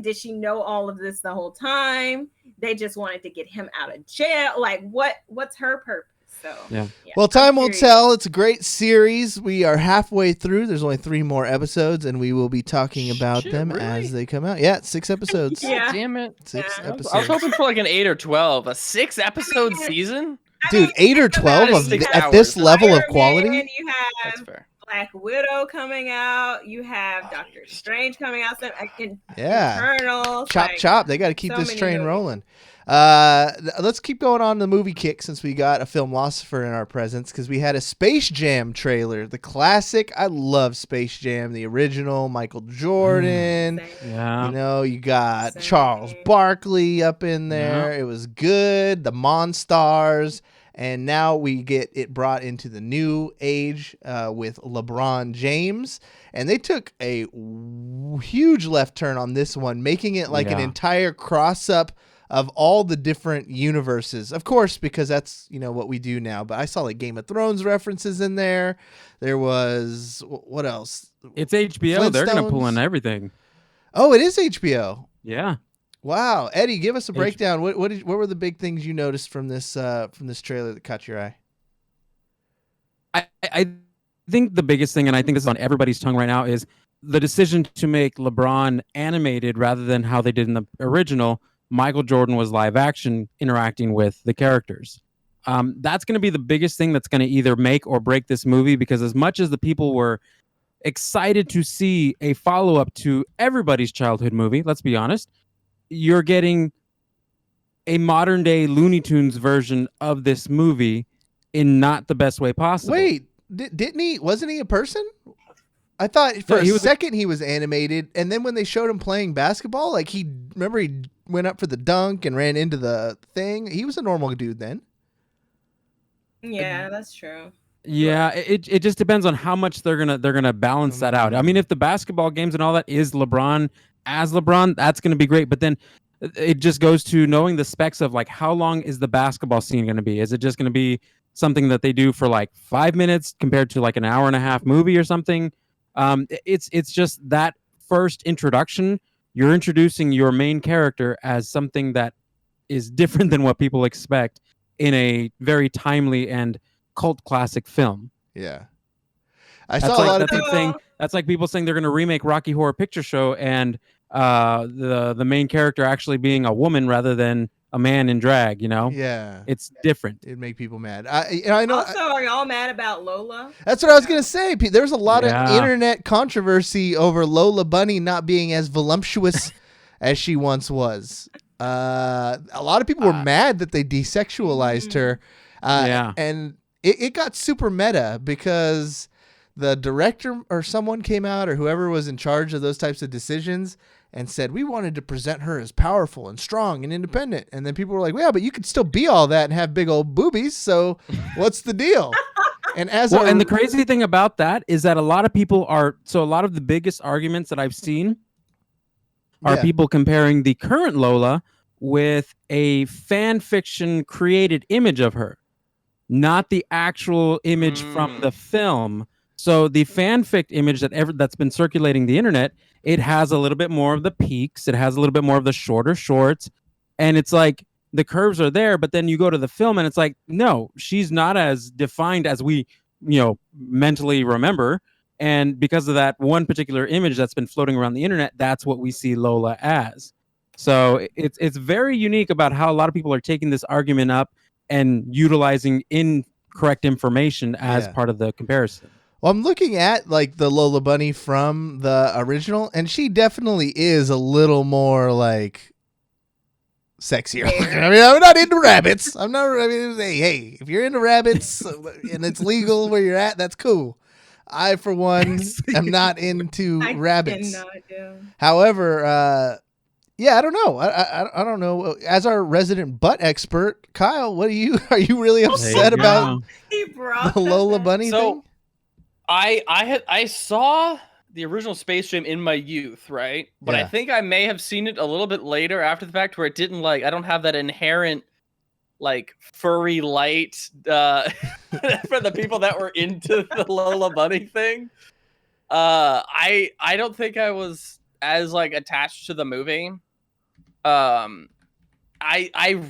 [SPEAKER 4] Did she know all of this the whole time? They just wanted to get him out of jail. Like, what's her purpose? So,
[SPEAKER 5] Yeah.
[SPEAKER 3] Well, time will
[SPEAKER 4] Period.
[SPEAKER 3] tell. It's a great series. We are halfway through. There's only 3 more episodes, and we will be talking about
[SPEAKER 6] Shit,
[SPEAKER 3] them
[SPEAKER 6] really?
[SPEAKER 3] as they come out. Yeah, 6 episodes.
[SPEAKER 4] Yeah.
[SPEAKER 6] Damn it.
[SPEAKER 3] 6
[SPEAKER 4] Yeah.
[SPEAKER 6] I was
[SPEAKER 3] episodes.
[SPEAKER 6] hoping for like an 8 or 12. A 6 episode season?
[SPEAKER 3] dude, 8 or
[SPEAKER 4] think
[SPEAKER 3] 12
[SPEAKER 4] about
[SPEAKER 3] of
[SPEAKER 4] it. You
[SPEAKER 3] at
[SPEAKER 4] have
[SPEAKER 3] this level of
[SPEAKER 4] Iron
[SPEAKER 3] quality.
[SPEAKER 4] Man, you
[SPEAKER 6] That's
[SPEAKER 4] have
[SPEAKER 6] fair.
[SPEAKER 4] Black Widow coming out. You have Doctor Strange coming out.
[SPEAKER 3] Yeah.
[SPEAKER 4] Eternals.
[SPEAKER 3] Chop
[SPEAKER 4] like,
[SPEAKER 3] chop. They got to keep
[SPEAKER 4] so
[SPEAKER 3] this
[SPEAKER 4] many
[SPEAKER 3] train
[SPEAKER 4] movies.
[SPEAKER 3] rolling. Let's keep going on the movie kick since we got a filmosopher in our presence because we had a Space Jam trailer, the classic. I love Space Jam, the original, Michael Jordan.
[SPEAKER 4] Same.
[SPEAKER 5] Yeah.
[SPEAKER 3] You know, you got
[SPEAKER 4] Same.
[SPEAKER 3] Charles Barkley up in there.
[SPEAKER 5] Yeah.
[SPEAKER 3] It was good. The Monstars. And now we get it brought into the new age with LeBron James. And they took a huge left turn on this one, making it like an
[SPEAKER 5] Yeah.
[SPEAKER 3] entire cross-up of all the different universes. Of course, because that's, what we do now. But I saw like Game of Thrones references in there. There was, what else?
[SPEAKER 5] It's HBO. They're gonna pull in
[SPEAKER 3] Flintstones.
[SPEAKER 5] everything.
[SPEAKER 3] Oh, it is HBO.
[SPEAKER 5] Yeah.
[SPEAKER 3] Wow, Eddie, give us a breakdown. What were the big things you noticed from this trailer that caught your eye?
[SPEAKER 5] I think the biggest thing, and I think this is on everybody's tongue right now, is the decision to make LeBron animated rather than how they did in the original. Michael Jordan was live action interacting with the characters. That's going to be the biggest thing that's going to either make or break this movie, because as much as the people were excited to see a follow-up to everybody's childhood movie, let's be honest, you're getting a modern day Looney Tunes version of this movie in not the best way possible.
[SPEAKER 3] Wait, didn't he? Wasn't he a person? I thought for a second he was animated, and then when they showed him playing basketball, like he went up for the dunk and ran into the thing. He was a normal dude then.
[SPEAKER 4] Yeah, that's true.
[SPEAKER 5] Yeah, it just depends on how much they're gonna balance that out. I mean, if the basketball games and all that is LeBron as LeBron, that's gonna be great. But then it just goes to knowing the specs of like how long is the basketball scene gonna be? Is it just gonna be something that they do for like 5 minutes compared to like an hour and a half movie or something? It's just that first introduction. You're introducing your main character as something that is different than what people expect in a very timely and cult classic film.
[SPEAKER 3] Yeah. I saw a lot of people
[SPEAKER 5] saying that's like people saying they're going to remake Rocky Horror Picture Show and the main character actually being a woman rather than a man in drag,
[SPEAKER 3] Yeah.
[SPEAKER 5] It's different.
[SPEAKER 3] It'd make people mad. I know.
[SPEAKER 4] Also, are y'all mad about Lola?
[SPEAKER 3] That's what I was going to say. There's a lot of
[SPEAKER 5] Yeah.
[SPEAKER 3] internet controversy over Lola Bunny not being as voluptuous as she once was. A lot of people were mad that they desexualized her.
[SPEAKER 5] Yeah.
[SPEAKER 3] And it got super meta because the director or someone came out, or whoever was in charge of those types of decisions, and said, we wanted to present her as powerful and strong and independent. And then people were like, well, yeah, but you could still be all that and have big old boobies. So what's the deal? And
[SPEAKER 5] and the crazy thing about that is that a lot of people a lot of the biggest arguments that I've seen are people comparing the current Lola with a fan fiction created image of her, not the actual image from the film. So the fanfic image that's been circulating the internet, it has a little bit more of the peaks. It has a little bit more of the shorter shorts. And it's like the curves are there, but then you go to the film and it's like, no, she's not as defined as we, mentally remember. And because of that one particular image that's been floating around the internet, that's what we see Lola as. So it's very unique about how a lot of people are taking this argument up and utilizing incorrect information as part of the comparison.
[SPEAKER 3] Well, I'm looking at like the Lola Bunny from the original, and she definitely is a little more like sexier. I mean, I'm not into rabbits. Hey, if you're into rabbits and it's legal where you're at, that's cool. I, for one, am not into rabbits. However, I don't know. I don't know. As our resident butt expert, Kyle, are you really upset about the Lola Bunny thing?
[SPEAKER 6] I saw the original Space Jam in my youth, right? But I think I may have seen it a little bit later after the fact, where it didn't I don't have that inherent furry light for the people that were into the Lola Bunny thing. I don't think I was as attached to the movie. I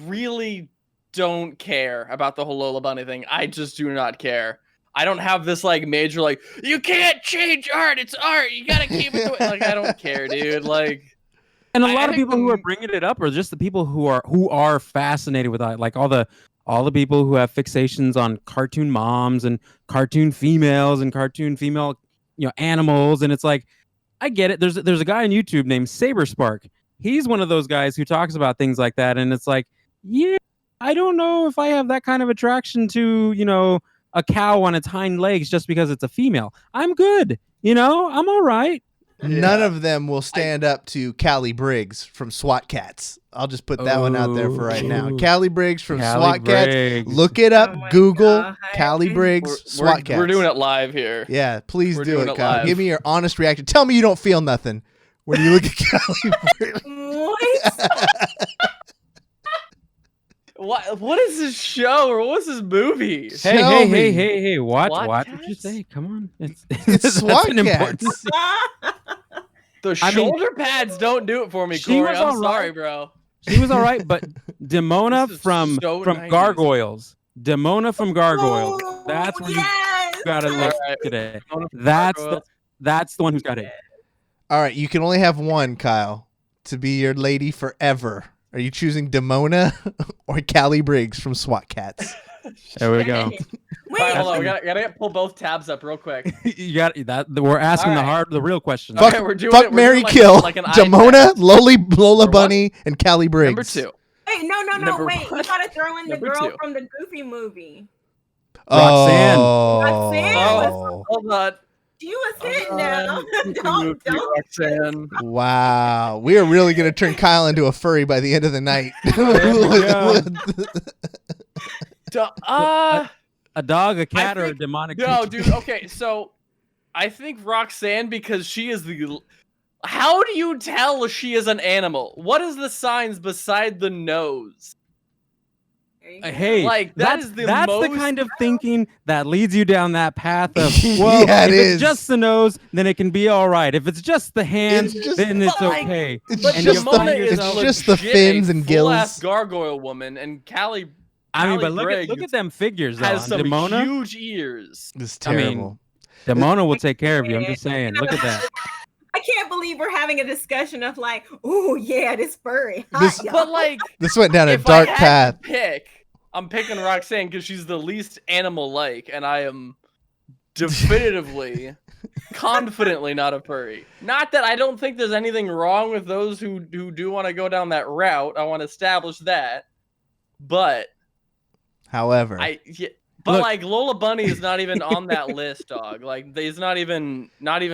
[SPEAKER 6] really don't care about the whole Lola Bunny thing. I just do not care. I don't have this major you can't change art. It's art. You gotta keep it. I don't care, dude.
[SPEAKER 5] And a lot of people who are bringing it up are just the people who are fascinated with all the all the people who have fixations on cartoon moms and cartoon females and cartoon female, animals. And it's like, I get it. There's a guy on YouTube named Saberspark. He's one of those guys who talks about things like that. And it's like, yeah, I don't know if I have that kind of attraction to, a cow on its hind legs just because it's a female. I'm good. I'm all right.
[SPEAKER 3] None of them will stand up to Callie Briggs from SWAT Cats. I'll just put that one out there for right now.
[SPEAKER 5] Ooh.
[SPEAKER 3] Callie Briggs from
[SPEAKER 5] Callie
[SPEAKER 3] SWAT Cats.
[SPEAKER 5] Briggs.
[SPEAKER 3] Look it up.
[SPEAKER 4] Oh my
[SPEAKER 3] Google
[SPEAKER 4] God.
[SPEAKER 3] Callie Briggs SWAT Cats.
[SPEAKER 6] We're doing it live here.
[SPEAKER 3] Yeah, please
[SPEAKER 6] We're
[SPEAKER 3] do
[SPEAKER 6] doing
[SPEAKER 3] it,
[SPEAKER 6] it
[SPEAKER 3] Kyle.
[SPEAKER 6] live.
[SPEAKER 3] Give me your honest reaction. Tell me you don't feel nothing when you look at Callie Briggs.
[SPEAKER 4] What?
[SPEAKER 6] What is this show or what was this movie?
[SPEAKER 3] Tell me.
[SPEAKER 5] Hey! Watch
[SPEAKER 6] SWAT
[SPEAKER 5] what you
[SPEAKER 6] Cats?
[SPEAKER 5] say. Come on,
[SPEAKER 3] It's
[SPEAKER 5] that's
[SPEAKER 3] SWAT
[SPEAKER 5] an important
[SPEAKER 3] Cats.
[SPEAKER 5] scene.
[SPEAKER 6] The
[SPEAKER 5] I mean,
[SPEAKER 6] shoulder pads don't do it for me,
[SPEAKER 5] she
[SPEAKER 6] Corey.
[SPEAKER 5] was
[SPEAKER 6] I'm
[SPEAKER 5] all
[SPEAKER 6] sorry,
[SPEAKER 5] right.
[SPEAKER 6] bro.
[SPEAKER 5] She was all right, but Demona
[SPEAKER 6] This is
[SPEAKER 5] from
[SPEAKER 6] so 90s.
[SPEAKER 5] Gargoyles. Demona from Gargoyles.
[SPEAKER 4] Oh,
[SPEAKER 5] That's where
[SPEAKER 4] yes.
[SPEAKER 5] you gotta look
[SPEAKER 6] Alright.
[SPEAKER 5] today.
[SPEAKER 6] Demona from
[SPEAKER 5] That's
[SPEAKER 6] Gargoyles.
[SPEAKER 5] that's the one who's got it.
[SPEAKER 3] All right, you can only have one, Kyle, to be your lady forever. Are you choosing Demona or Callie Briggs from SWAT Cats?
[SPEAKER 5] There we go.
[SPEAKER 6] All right, hold on. We
[SPEAKER 5] That's-
[SPEAKER 6] gotta pull both tabs up real quick.
[SPEAKER 5] You got that. We're asking
[SPEAKER 6] Alright.
[SPEAKER 5] the real questions.
[SPEAKER 3] Fuck,
[SPEAKER 6] Okay, we're doing
[SPEAKER 3] fuck
[SPEAKER 6] it- we're
[SPEAKER 3] Mary,
[SPEAKER 6] doing
[SPEAKER 3] kill.
[SPEAKER 6] like an eye
[SPEAKER 3] Demona,
[SPEAKER 6] test.
[SPEAKER 3] Lola
[SPEAKER 6] Number
[SPEAKER 3] Bunny, and Callie Briggs.
[SPEAKER 6] Number 2.
[SPEAKER 4] Wait, no,
[SPEAKER 6] Number
[SPEAKER 4] wait. You
[SPEAKER 6] one.
[SPEAKER 4] gotta throw in the
[SPEAKER 6] Number
[SPEAKER 4] girl
[SPEAKER 6] 2.
[SPEAKER 4] from the Goofy movie.
[SPEAKER 5] Roxanne.
[SPEAKER 4] Roxanne
[SPEAKER 3] Oh.
[SPEAKER 6] Hold on.
[SPEAKER 4] She was hitting now. don't.
[SPEAKER 6] Roxanne.
[SPEAKER 3] Wow. We are really going to turn Kyle into a furry by the end of the night.
[SPEAKER 5] A dog, a cat, or a
[SPEAKER 6] think-
[SPEAKER 5] demonic
[SPEAKER 6] No,
[SPEAKER 5] creature?
[SPEAKER 6] dude. Okay, so I think Roxanne because she is the. How do you tell she is an animal? What is the signs beside the nose?
[SPEAKER 5] Hey,
[SPEAKER 6] Like, that
[SPEAKER 5] that's
[SPEAKER 6] is the
[SPEAKER 5] that's the
[SPEAKER 6] most-
[SPEAKER 5] kind of thinking that leads you down that path of, well,
[SPEAKER 3] Yeah,
[SPEAKER 5] if
[SPEAKER 3] it
[SPEAKER 5] it's
[SPEAKER 3] is.
[SPEAKER 5] just the nose, then it can be all right. If it's just the hands,
[SPEAKER 3] It's just-
[SPEAKER 5] then it's
[SPEAKER 6] But, like,
[SPEAKER 5] okay.
[SPEAKER 3] It's
[SPEAKER 6] But
[SPEAKER 5] And
[SPEAKER 3] just
[SPEAKER 5] you
[SPEAKER 6] Demona
[SPEAKER 5] find
[SPEAKER 6] is
[SPEAKER 3] it's
[SPEAKER 5] yourself-
[SPEAKER 6] a
[SPEAKER 3] just the
[SPEAKER 6] legit
[SPEAKER 3] fins and
[SPEAKER 6] full-ass
[SPEAKER 3] gills.
[SPEAKER 6] gargoyle woman, and Callie
[SPEAKER 5] I mean, but
[SPEAKER 6] Callie
[SPEAKER 5] look at
[SPEAKER 6] Briggs
[SPEAKER 5] them figures though.
[SPEAKER 6] has some
[SPEAKER 5] Demona,
[SPEAKER 6] huge ears.
[SPEAKER 3] It's
[SPEAKER 5] I mean,
[SPEAKER 3] terrible.
[SPEAKER 5] Demona will take care of you. I'm just saying. Look at that.
[SPEAKER 4] I can't believe we're having a discussion of like, oh yeah, this furry.
[SPEAKER 3] This-
[SPEAKER 4] Hot, y'all.
[SPEAKER 6] But like,
[SPEAKER 3] This went down a
[SPEAKER 6] if
[SPEAKER 3] dark
[SPEAKER 6] I had
[SPEAKER 3] path.
[SPEAKER 6] to pick, I'm picking Roxanne because she's the least animal-like, and I am definitively, confidently not a furry. Not that I don't think there's anything wrong with those who do want to go down that route. I want to establish that, but
[SPEAKER 3] However,
[SPEAKER 6] but
[SPEAKER 5] Look.
[SPEAKER 6] like Lola Bunny is not even on that list, dog. Like, he's not even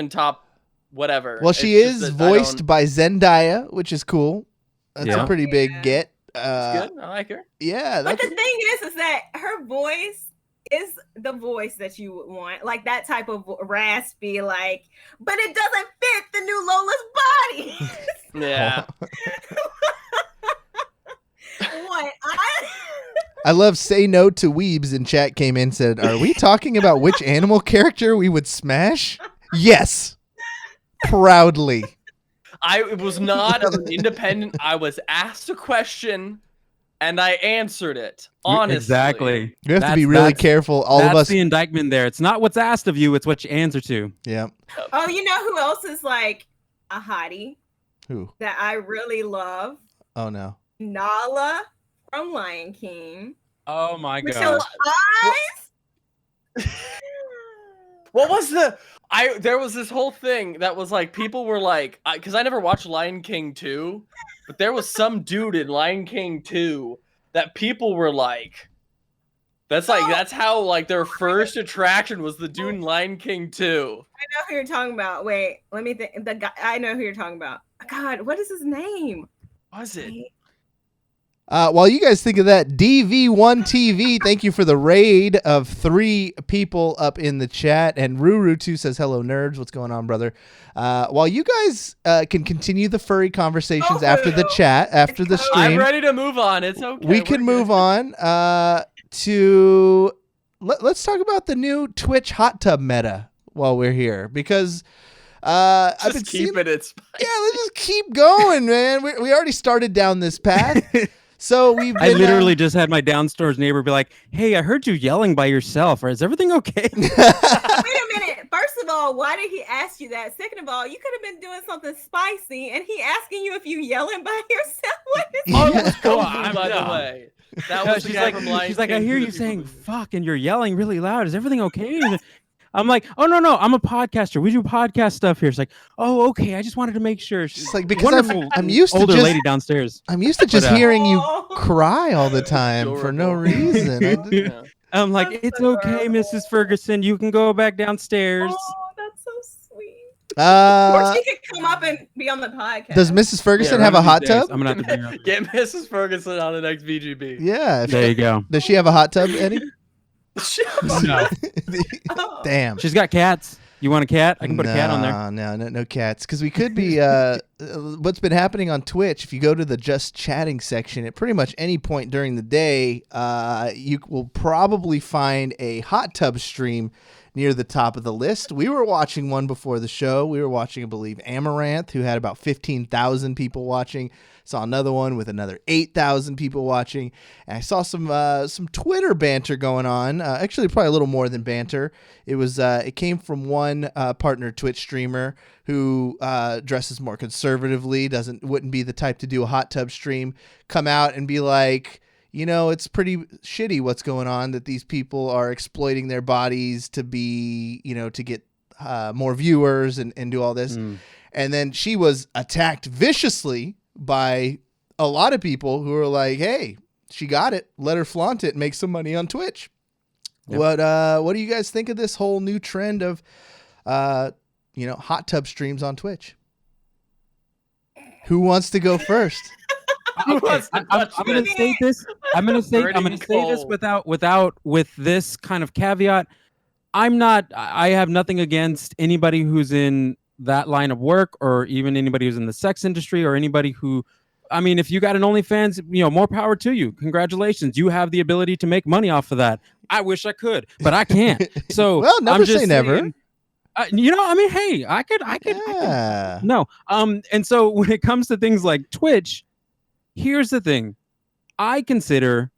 [SPEAKER 6] top whatever.
[SPEAKER 3] well, she
[SPEAKER 6] It's
[SPEAKER 3] is
[SPEAKER 6] just that I
[SPEAKER 3] voiced
[SPEAKER 6] don't-
[SPEAKER 3] by Zendaya, which is cool. That's a
[SPEAKER 5] Yeah.
[SPEAKER 3] pretty big
[SPEAKER 4] Yeah.
[SPEAKER 3] get.
[SPEAKER 6] It's good. I like her.
[SPEAKER 3] Yeah,
[SPEAKER 4] But
[SPEAKER 3] that's
[SPEAKER 4] the thing is that her voice is the voice that you would want, like that type of raspy, like. But it doesn't fit the new Lola's body.
[SPEAKER 6] Yeah.
[SPEAKER 4] What
[SPEAKER 3] I love Say No to Weebs in chat came in and said, are we talking about which animal character we would smash? Yes. Proudly.
[SPEAKER 6] I was not an independent. I was asked a question, and I answered it honestly.
[SPEAKER 5] Exactly.
[SPEAKER 3] You have to
[SPEAKER 5] That's-
[SPEAKER 3] be really
[SPEAKER 5] that's-
[SPEAKER 3] careful. All
[SPEAKER 5] That's
[SPEAKER 3] of us.
[SPEAKER 5] the indictment there. It's not what's asked of you; it's what you answer to.
[SPEAKER 3] Yeah.
[SPEAKER 4] Oh, you know who else is like a hottie
[SPEAKER 3] Who?
[SPEAKER 4] that I really love?
[SPEAKER 3] Oh, no.
[SPEAKER 4] Nala from Lion King.
[SPEAKER 5] Oh my
[SPEAKER 4] With
[SPEAKER 5] god!
[SPEAKER 4] those eyes.
[SPEAKER 6] What was the? There was this whole thing that was like people were like, because I never watched Lion King 2, but there was some dude in Lion King 2 that people were like, that's how like their first attraction was the dude in Lion King 2.
[SPEAKER 4] I know who you're talking about. Wait, let me think. The guy. I know who you're talking about. God, what is his name?
[SPEAKER 6] Was it?
[SPEAKER 3] While you guys think of that, DV1TV, thank you for the raid of 3 people up in the chat. And Ruru2 says, hello, nerds. What's going on, brother? While you guys can continue the furry conversations after the chat, after the
[SPEAKER 6] I'm
[SPEAKER 3] stream,
[SPEAKER 6] ready to move on. It's okay.
[SPEAKER 3] we can move on to... Let's talk about the new Twitch hot tub meta while we're here. Because... I've been
[SPEAKER 6] Just keep
[SPEAKER 3] seeing-
[SPEAKER 6] it. It's
[SPEAKER 3] Yeah, let's just keep going, man. We already started down this path. So we've been,
[SPEAKER 5] I literally just had my downstairs neighbor be like, "Hey, I heard you yelling by yourself. Is everything okay?"
[SPEAKER 4] Wait a minute. First of all, why did he ask you that? Second of all, you could have been doing something spicy, and he asking you if you yelling by yourself. What is
[SPEAKER 6] oh, it was
[SPEAKER 5] Oh,
[SPEAKER 6] Kung Fu, by the
[SPEAKER 5] no.
[SPEAKER 6] way. That
[SPEAKER 5] No,
[SPEAKER 6] was the guy from Lion
[SPEAKER 5] she's like, I
[SPEAKER 6] King
[SPEAKER 5] hear
[SPEAKER 6] who the
[SPEAKER 5] you
[SPEAKER 6] people
[SPEAKER 5] saying
[SPEAKER 6] believe.
[SPEAKER 5] fuck and you're yelling really loud. Is everything okay? I'm like, oh no, I'm a podcaster. We do podcast stuff here. It's like, oh okay. I just wanted to make sure.
[SPEAKER 3] She's like, because
[SPEAKER 5] Wonderful
[SPEAKER 3] I'm used to
[SPEAKER 5] older
[SPEAKER 3] just
[SPEAKER 5] lady downstairs.
[SPEAKER 3] I'm used to just
[SPEAKER 5] But,
[SPEAKER 3] hearing you
[SPEAKER 4] Oh.
[SPEAKER 3] cry all the time for no
[SPEAKER 6] Adorable.
[SPEAKER 3] reason.
[SPEAKER 6] Yeah.
[SPEAKER 5] I'm like,
[SPEAKER 4] That's
[SPEAKER 5] it's okay,
[SPEAKER 4] adorable.
[SPEAKER 5] Mrs. Ferguson. You can go back downstairs.
[SPEAKER 4] Oh, that's so sweet. Or she could come up and be on the podcast.
[SPEAKER 3] Does Mrs. Ferguson
[SPEAKER 5] Yeah,
[SPEAKER 3] have
[SPEAKER 5] one
[SPEAKER 3] a
[SPEAKER 5] of
[SPEAKER 3] hot
[SPEAKER 5] these days,
[SPEAKER 3] tub?
[SPEAKER 5] I'm gonna have to bring her up.
[SPEAKER 6] Get Mrs. Ferguson on the next VGB.
[SPEAKER 3] Yeah.
[SPEAKER 5] There you go.
[SPEAKER 3] Does she have a hot tub, Eddie?
[SPEAKER 5] No,
[SPEAKER 4] Oh.
[SPEAKER 3] Damn.
[SPEAKER 5] she's got cats. You want a cat? I can put a cat on there.
[SPEAKER 3] No cats. Because we could be. What's been happening on Twitch? If you go to the just chatting section, at pretty much any point during the day, you will probably find a hot tub stream near the top of the list. We were watching one before the show. We were watching, I believe, Amaranth, who had about 15,000 people watching. Saw another one with another 8,000 people watching. And I saw some Twitter banter going on. Actually, probably a little more than banter. It came from one partner Twitch streamer who dresses more conservatively, wouldn't be the type to do a hot tub stream, come out and be like, you know, it's pretty shitty what's going on, that these people are exploiting their bodies to be, you know, to get more viewers and do all this. And then she was attacked viciously by a lot of people who are like, hey, she got it. Let her flaunt it and make some money on Twitch. Yep. What do you guys think of this whole new trend of, hot tub streams on Twitch? Who wants to go first?
[SPEAKER 5] Okay, I'm going to state this. I'm going to say this with this kind of caveat. I have nothing against anybody who's in that line of work, or even anybody who's in the sex industry, or anybody who, I mean, if you got an OnlyFans, more power to you. Congratulations. You have the ability to make money off of that. I wish I could, but I can't. So
[SPEAKER 3] well, never
[SPEAKER 5] I'm just
[SPEAKER 3] say never.
[SPEAKER 5] saying, hey, I could.
[SPEAKER 3] Yeah.
[SPEAKER 5] No. And so when it comes to things like Twitch, here's the thing. I consider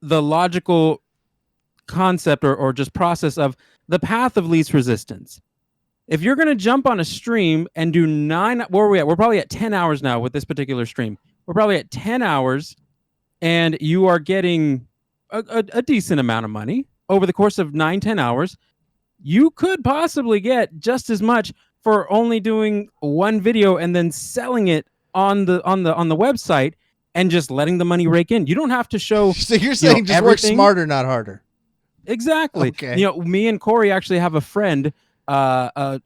[SPEAKER 5] the logical concept or just process of the path of least resistance. If you're going to jump on a stream and do 9, where are we at? We're probably at 10 hours now with this particular stream. We're probably at 10 hours and you are getting a decent amount of money over the course of 9-10 hours. You could possibly get just as much for only doing one video and then selling it on the website and just letting the money rake in. You don't have to show.
[SPEAKER 3] So you're saying just work smarter, not harder.
[SPEAKER 5] Exactly.
[SPEAKER 3] Okay.
[SPEAKER 5] Me and Corey actually have a friend, a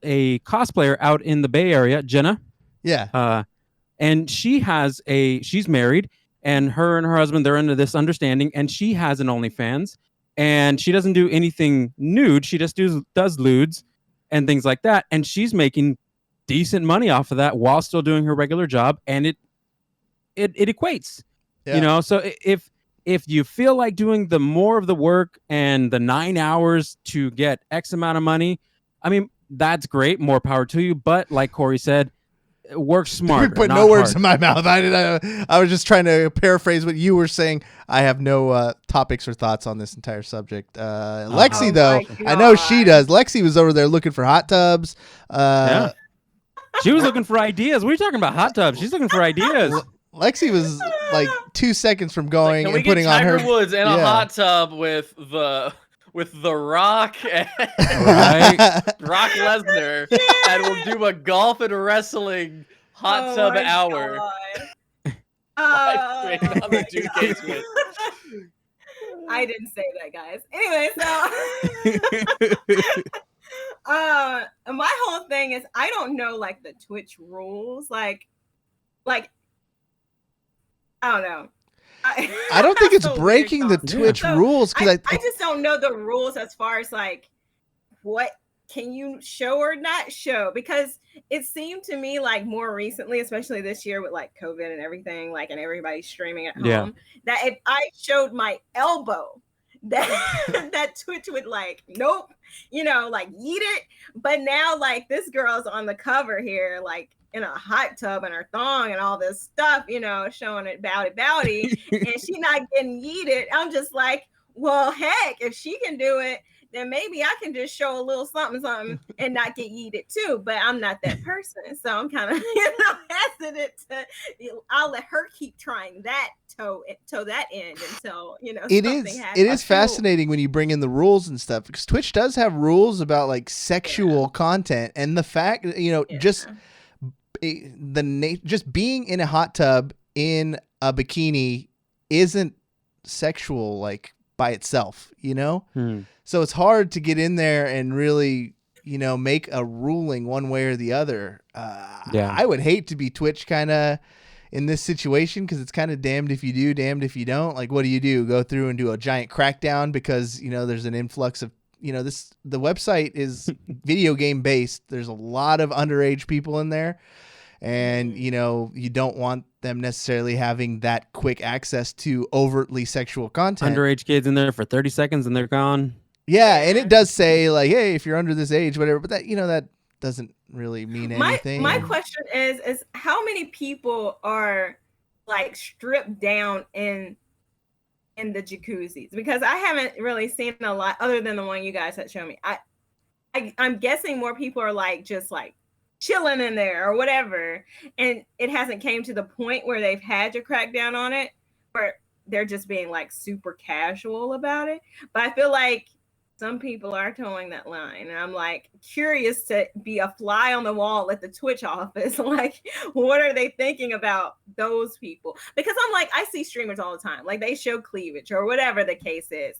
[SPEAKER 5] cosplayer out in the Bay Area, Jenna.
[SPEAKER 3] Yeah.
[SPEAKER 5] And she's married, and her husband, they're under this understanding, and she has an OnlyFans, and she doesn't do anything nude. She just does lewds and things like that. And she's making decent money off of that while still doing her regular job. And it equates, so if you feel like doing the more of the work and the 9 hours to get X amount of money, I mean, that's great. More power to you. But like Corey said, work smart.
[SPEAKER 3] Put no words in my mouth. I was just trying to paraphrase what you were saying. I have no topics or thoughts on this entire subject. Lexi, though, I know she does. Lexi was over there looking for hot tubs.
[SPEAKER 5] Yeah. She was looking for ideas. What are you talking about? Hot tubs. She's looking for ideas.
[SPEAKER 3] Lexi was like 2 seconds from going and putting on her
[SPEAKER 6] Woods in a hot tub with the Rock and Brock Lesnar, and we'll do a golf and wrestling hot tub hour.
[SPEAKER 4] I
[SPEAKER 6] I
[SPEAKER 4] didn't say that, guys. Anyway, so my whole thing is I don't know like the Twitch rules, like I don't know.
[SPEAKER 3] I don't think it's breaking the Twitch rules, because
[SPEAKER 4] I just don't know the rules as far as like what can you show or not show, because it seemed to me like more recently, especially this year with like COVID and everything, like, and everybody's streaming at home, that if I showed my elbow, that Twitch would like, nope, like yeet it. But now like this girl's on the cover here, like in a hot tub and her thong and all this stuff, showing it bowdy, and she not getting yeeted. I'm just like, well, heck, if she can do it, then maybe I can just show a little something and not get yeeted too. But I'm not that person, so I'm kind of hesitant to. I'll let her keep trying that toe that end until something happens.
[SPEAKER 3] It is fascinating when you bring in the rules and stuff, because Twitch does have rules about like sexual content, and the fact just just being in a hot tub in a bikini isn't sexual like by itself, so it's hard to get in there and really make a ruling one way or the other. I would hate to be Twitch kind of in this situation, because it's kind of damned if you do, damned if you don't. Like, what do? Go through and do a giant crackdown because there's an influx of the website is video game based. There's a lot of underage people in there, and you don't want them necessarily having that quick access to overtly sexual content.
[SPEAKER 5] Underage kids in there for 30 seconds and they're gone.
[SPEAKER 3] Yeah, and it does say like, hey, if you're under this age, whatever, but that that doesn't really mean anything.
[SPEAKER 4] My question is how many people are like stripped down in the jacuzzis? Because I haven't really seen a lot other than the one you guys had shown me. I'm guessing more people are like just like chilling in there or whatever, and it hasn't came to the point where they've had to crack down on it, where they're just being like super casual about it. But I feel like some people are towing that line, and I'm like curious to be a fly on the wall at the Twitch office. Like, what are they thinking about those people? Because I'm like, I see streamers all the time, like they show cleavage or whatever the case is,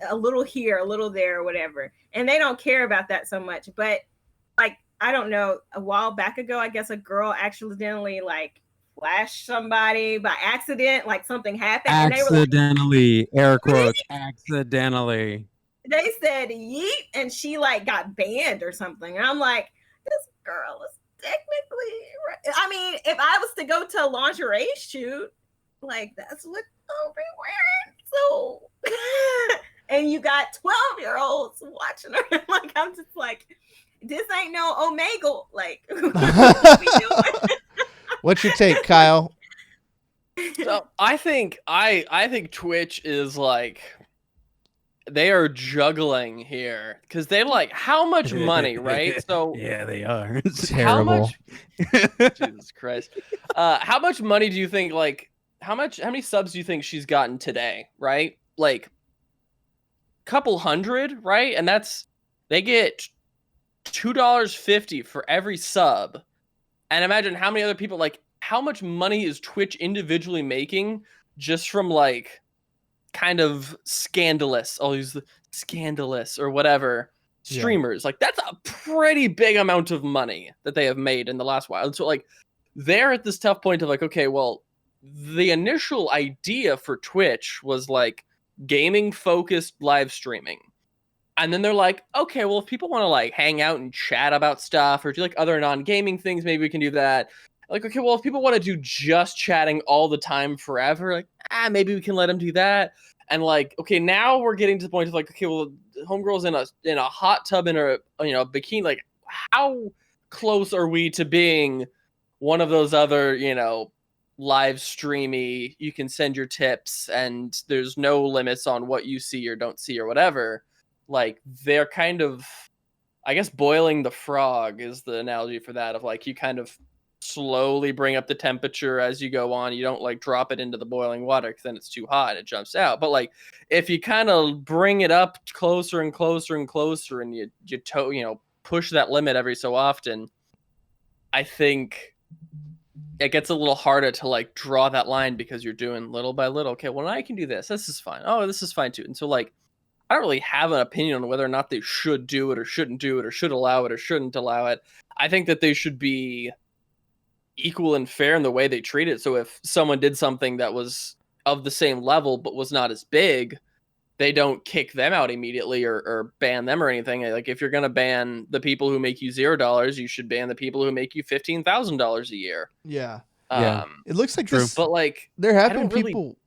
[SPEAKER 4] a little here, a little there, or whatever, and they don't care about that so much. But like, I don't know, a while back ago, I guess a girl accidentally like flashed somebody by accident, like something happened.
[SPEAKER 5] Accidentally,
[SPEAKER 4] and they were like,
[SPEAKER 5] air quotes, accidentally.
[SPEAKER 4] They said yeet, and she like got banned or something. And I'm like, this girl is technically, I mean, if I was to go to a lingerie shoot, like that's what I'll be wearing. So, and you got 12-year-olds watching her. Like, I'm just like, this ain't no Omegle. Like, what we doing?
[SPEAKER 3] What's your take, Kyle?
[SPEAKER 6] So I think Twitch is like, they are juggling here because they like how much money, right? So
[SPEAKER 5] yeah, they are.
[SPEAKER 3] It's terrible.
[SPEAKER 6] Jesus Christ. How much money do you think, like, how many subs do you think she's gotten today, right? Like, couple hundred, right? And they get $2.50 for every sub. And imagine how many other people, like, how much money is Twitch individually making just from like kind of scandalous, I'll use the scandalous or whatever streamers. Like, that's a pretty big amount of money that they have made in the last while. And so like, they're at this tough point of like, okay, well, the initial idea for Twitch was like gaming focused live streaming. And then they're like, okay, well, if people want to like hang out and chat about stuff or do like other non-gaming things, maybe we can do that. Like, okay, well, if people want to do just chatting all the time forever, like, maybe we can let them do that. And like, okay, now we're getting to the point of like, okay, well, homegirl's in a hot tub in a bikini. Like, how close are we to being one of those other live streamy? You can send your tips, and there's no limits on what you see or don't see or whatever. Like, they're kind of, I guess, boiling the frog is the analogy for that. Of like, you kind of slowly bring up the temperature as you go on. You don't like drop it into the boiling water because then it's too hot and it jumps out. But like, if you kind of bring it up closer and closer and closer, and you push that limit every so often, I think it gets a little harder to like draw that line, because you're doing little by little. Okay, well, now I can do this. This is fine. Oh, this is fine too. And so like, I don't really have an opinion on whether or not they should do it or shouldn't do it or should allow it or shouldn't allow it. I think that they should be equal and fair in the way they treat it. So if someone did something that was of the same level but was not as big, they don't kick them out immediately or ban them or anything. Like, if you're going to ban the people who make you $0, you should ban the people who make you $15,000 a year.
[SPEAKER 3] Yeah. It looks like
[SPEAKER 5] True.
[SPEAKER 3] this,
[SPEAKER 6] But like,
[SPEAKER 3] there have been people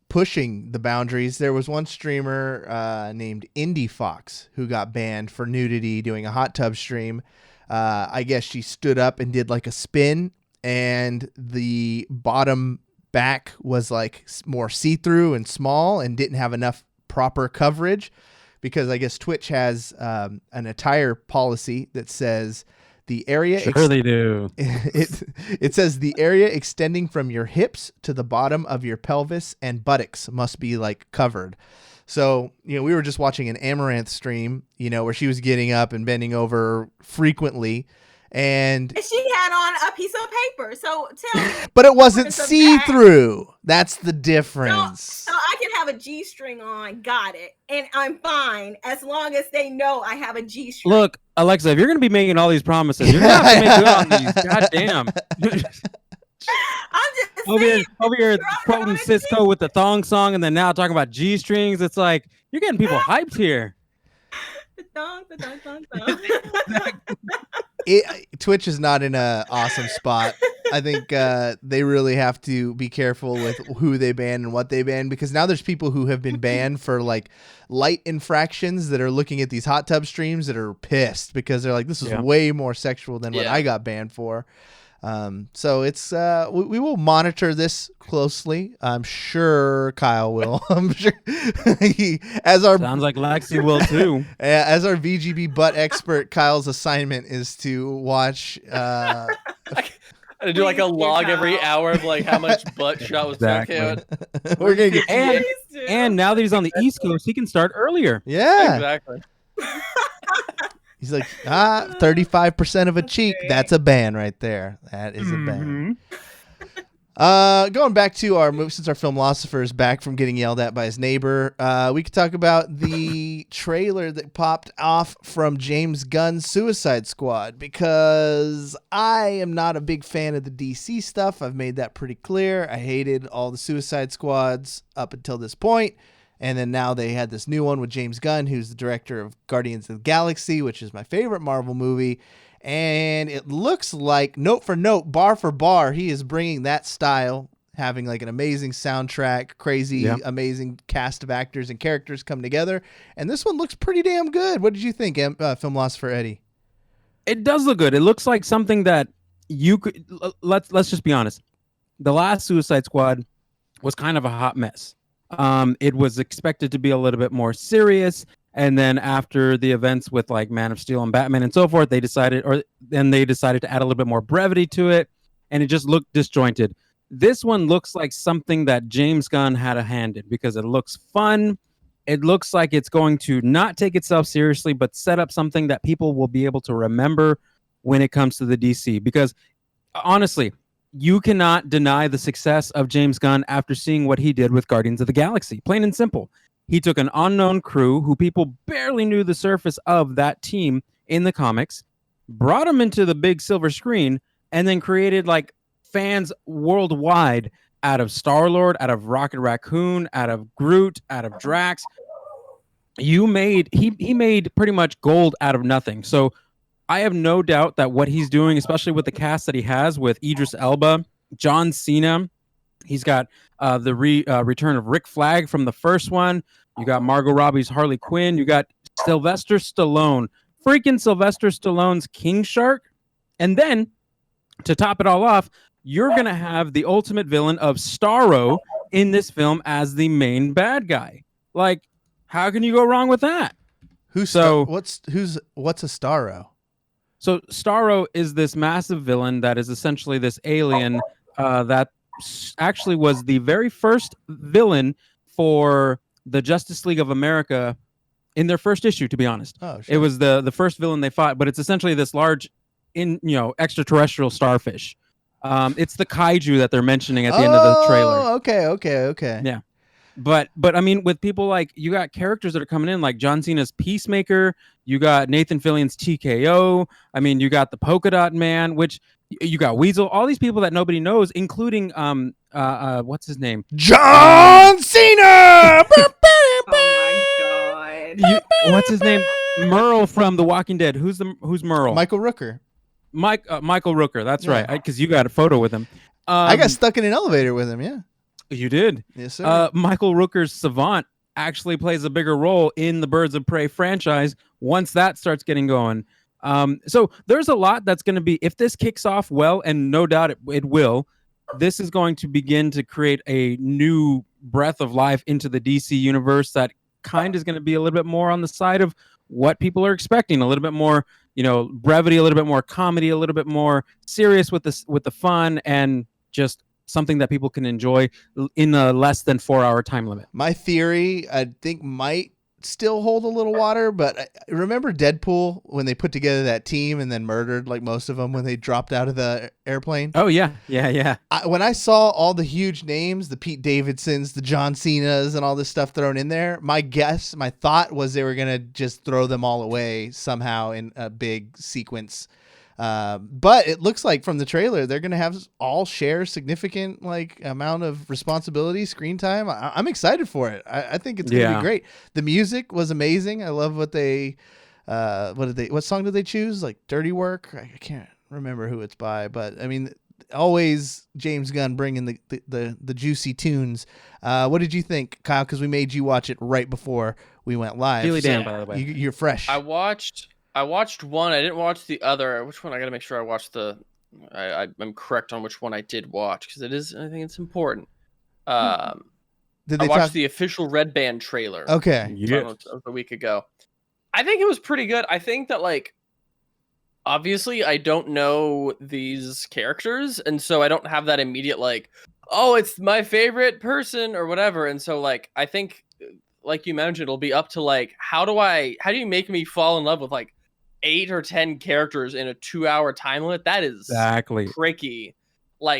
[SPEAKER 3] pushing the boundaries. There was one streamer named Indie Fox who got banned for nudity doing a hot tub stream. I guess she stood up and did like a spin, and the bottom back was like more see-through and small and didn't have enough proper coverage. because I guess Twitch has an attire policy that says the area
[SPEAKER 5] Sure they do.
[SPEAKER 3] it says the area extending from your hips to the bottom of your pelvis and buttocks must be like covered. So, we were just watching an Amaranth stream, where she was getting up and bending over frequently. And
[SPEAKER 4] she had on a piece of paper. So tell me.
[SPEAKER 3] But it wasn't see-through. That's the difference.
[SPEAKER 4] So I can have a G-string on, got it. And I'm fine as long as they know I have a G-string.
[SPEAKER 5] Look, Alexa, if you're going to be making all these promises, you're going to have to make good on these. God damn.
[SPEAKER 4] I'm just saying.
[SPEAKER 5] Over here quoting Cisco with the thong song and then now talking about G-strings. It's like, you're getting people hyped here.
[SPEAKER 4] The thong.
[SPEAKER 3] Twitch is not in an awesome spot. I think they really have to be careful with who they ban and what they ban, because now there's people who have been banned for like light infractions that are looking at these hot tub streams that are pissed because they're like, this is way more sexual than what I got banned for. So it's we will monitor this closely. I'm sure Kyle will. I'm sure
[SPEAKER 5] sounds like Lexi will too.
[SPEAKER 3] As our VGB butt expert, Kyle's assignment is to watch.
[SPEAKER 6] I do like a log every hour of like how much butt shot was back out.
[SPEAKER 3] We're gonna get
[SPEAKER 5] and now that he's on the East Coast, he can start earlier.
[SPEAKER 3] Yeah,
[SPEAKER 6] exactly.
[SPEAKER 3] He's like, 35% of a cheek. That's a ban right there. That is a ban. Going back to our movie, since our filmlosopher is back from getting yelled at by his neighbor, we could talk about the trailer that popped off from James Gunn's Suicide Squad, because I am not a big fan of the DC stuff. I've made that pretty clear. I hated all the Suicide Squads up until this point. And then now they had this new one with James Gunn, who's the director of Guardians of the Galaxy, which is my favorite Marvel movie. And it looks like, note for note, bar for bar, he is bringing that style, having like an amazing soundtrack, crazy, amazing cast of actors and characters come together. And this one looks pretty damn good. What did you think, Filmlosopher Eddie?
[SPEAKER 5] It does look good. It looks like something that you could, let's just be honest. The last Suicide Squad was kind of a hot mess. It was expected to be a little bit more serious, and then after the events with like Man of Steel and Batman and so forth, they decided to add a little bit more brevity to it, and it just looked disjointed. This one looks like something that James Gunn had a hand in because it looks fun. It looks like it's going to not take itself seriously, but set up something that people will be able to remember when it comes to the DC. Because honestly, you cannot deny the success of James Gunn after seeing what he did with Guardians of the Galaxy. Plain and simple. He took an unknown crew who people barely knew the surface of that team in the comics, brought them into the big silver screen, and then created like fans worldwide out of Star-Lord, out of Rocket Raccoon, out of Groot, out of Drax. He made pretty much gold out of nothing. So I have no doubt that what he's doing, especially with the cast that he has with Idris Elba, John Cena, he's got the return of Rick Flag from the first one. You got Margot Robbie's Harley Quinn. You got Sylvester Stallone, freaking Sylvester Stallone's King Shark. And then to top it all off, you're going to have the ultimate villain of Starro in this film as the main bad guy. Like, how can you go wrong with that?
[SPEAKER 3] What's a Starro?
[SPEAKER 5] So Starro is this massive villain that is essentially this alien that actually was the very first villain for the Justice League of America in their first issue, to be honest.
[SPEAKER 3] Oh, sure.
[SPEAKER 5] It was the first villain they fought, but it's essentially this large extraterrestrial starfish. It's the kaiju that they're mentioning at the end of the trailer.
[SPEAKER 3] Okay.
[SPEAKER 5] Yeah. But I mean, with people like, you got characters that are coming in like John Cena's Peacemaker, you got Nathan Fillion's TKO, I mean, you got the Polka Dot Man, which you got Weasel, all these people that nobody knows, including what's his name?
[SPEAKER 3] John Cena.
[SPEAKER 4] Oh my god.
[SPEAKER 5] What's his name? Merle from The Walking Dead. Who's Merle?
[SPEAKER 3] Michael Rooker.
[SPEAKER 5] Michael Rooker. That's right. Because you got a photo with him.
[SPEAKER 3] I got stuck in an elevator with him. Yeah.
[SPEAKER 5] You did?
[SPEAKER 3] Yes, sir.
[SPEAKER 5] Michael Rooker's Savant actually plays a bigger role in the Birds of Prey franchise once that starts getting going. So there's a lot that's going to be, if this kicks off well, and no doubt it will, this is going to begin to create a new breath of life into the DC universe that kind is going to be a little bit more on the side of what people are expecting, a little bit more, brevity, a little bit more comedy, a little bit more serious with the fun, and just something that people can enjoy in a less than 4-hour time limit.
[SPEAKER 3] My theory, I think, might still hold a little water, but remember Deadpool when they put together that team and then murdered like most of them when they dropped out of the airplane?
[SPEAKER 5] Oh yeah.
[SPEAKER 3] When I saw all the huge names, the Pete Davidsons, the John Cenas, and all this stuff thrown in there, my thought was they were gonna just throw them all away somehow in a big sequence. But it looks like from the trailer they're gonna have all share significant amount of responsibility, screen time. I'm excited for it. I think it's gonna be great. The music was amazing. I love what they what song did they choose? Like Dirty Work? I can't remember who it's by, but I mean, always James Gunn bringing the juicy tunes. What did you think, Kyle? Because we made you watch it right before we went live.
[SPEAKER 5] Steely Dan, by the way.
[SPEAKER 3] You're fresh.
[SPEAKER 6] I watched one. I didn't watch the other. Which one? I got to make sure I watched the. I'm correct on which one I did watch because it is. I think it's important. I watched the official Red Band trailer.
[SPEAKER 3] Okay.
[SPEAKER 6] Yeah. A week ago. I think it was pretty good. I think that obviously I don't know these characters, and so I don't have that immediate oh, it's my favorite person or whatever. And so I think, like you mentioned, it'll be up to how do you make me fall in love with 8 or 10 characters in a 2-hour time limit? That is
[SPEAKER 5] exactly
[SPEAKER 6] tricky.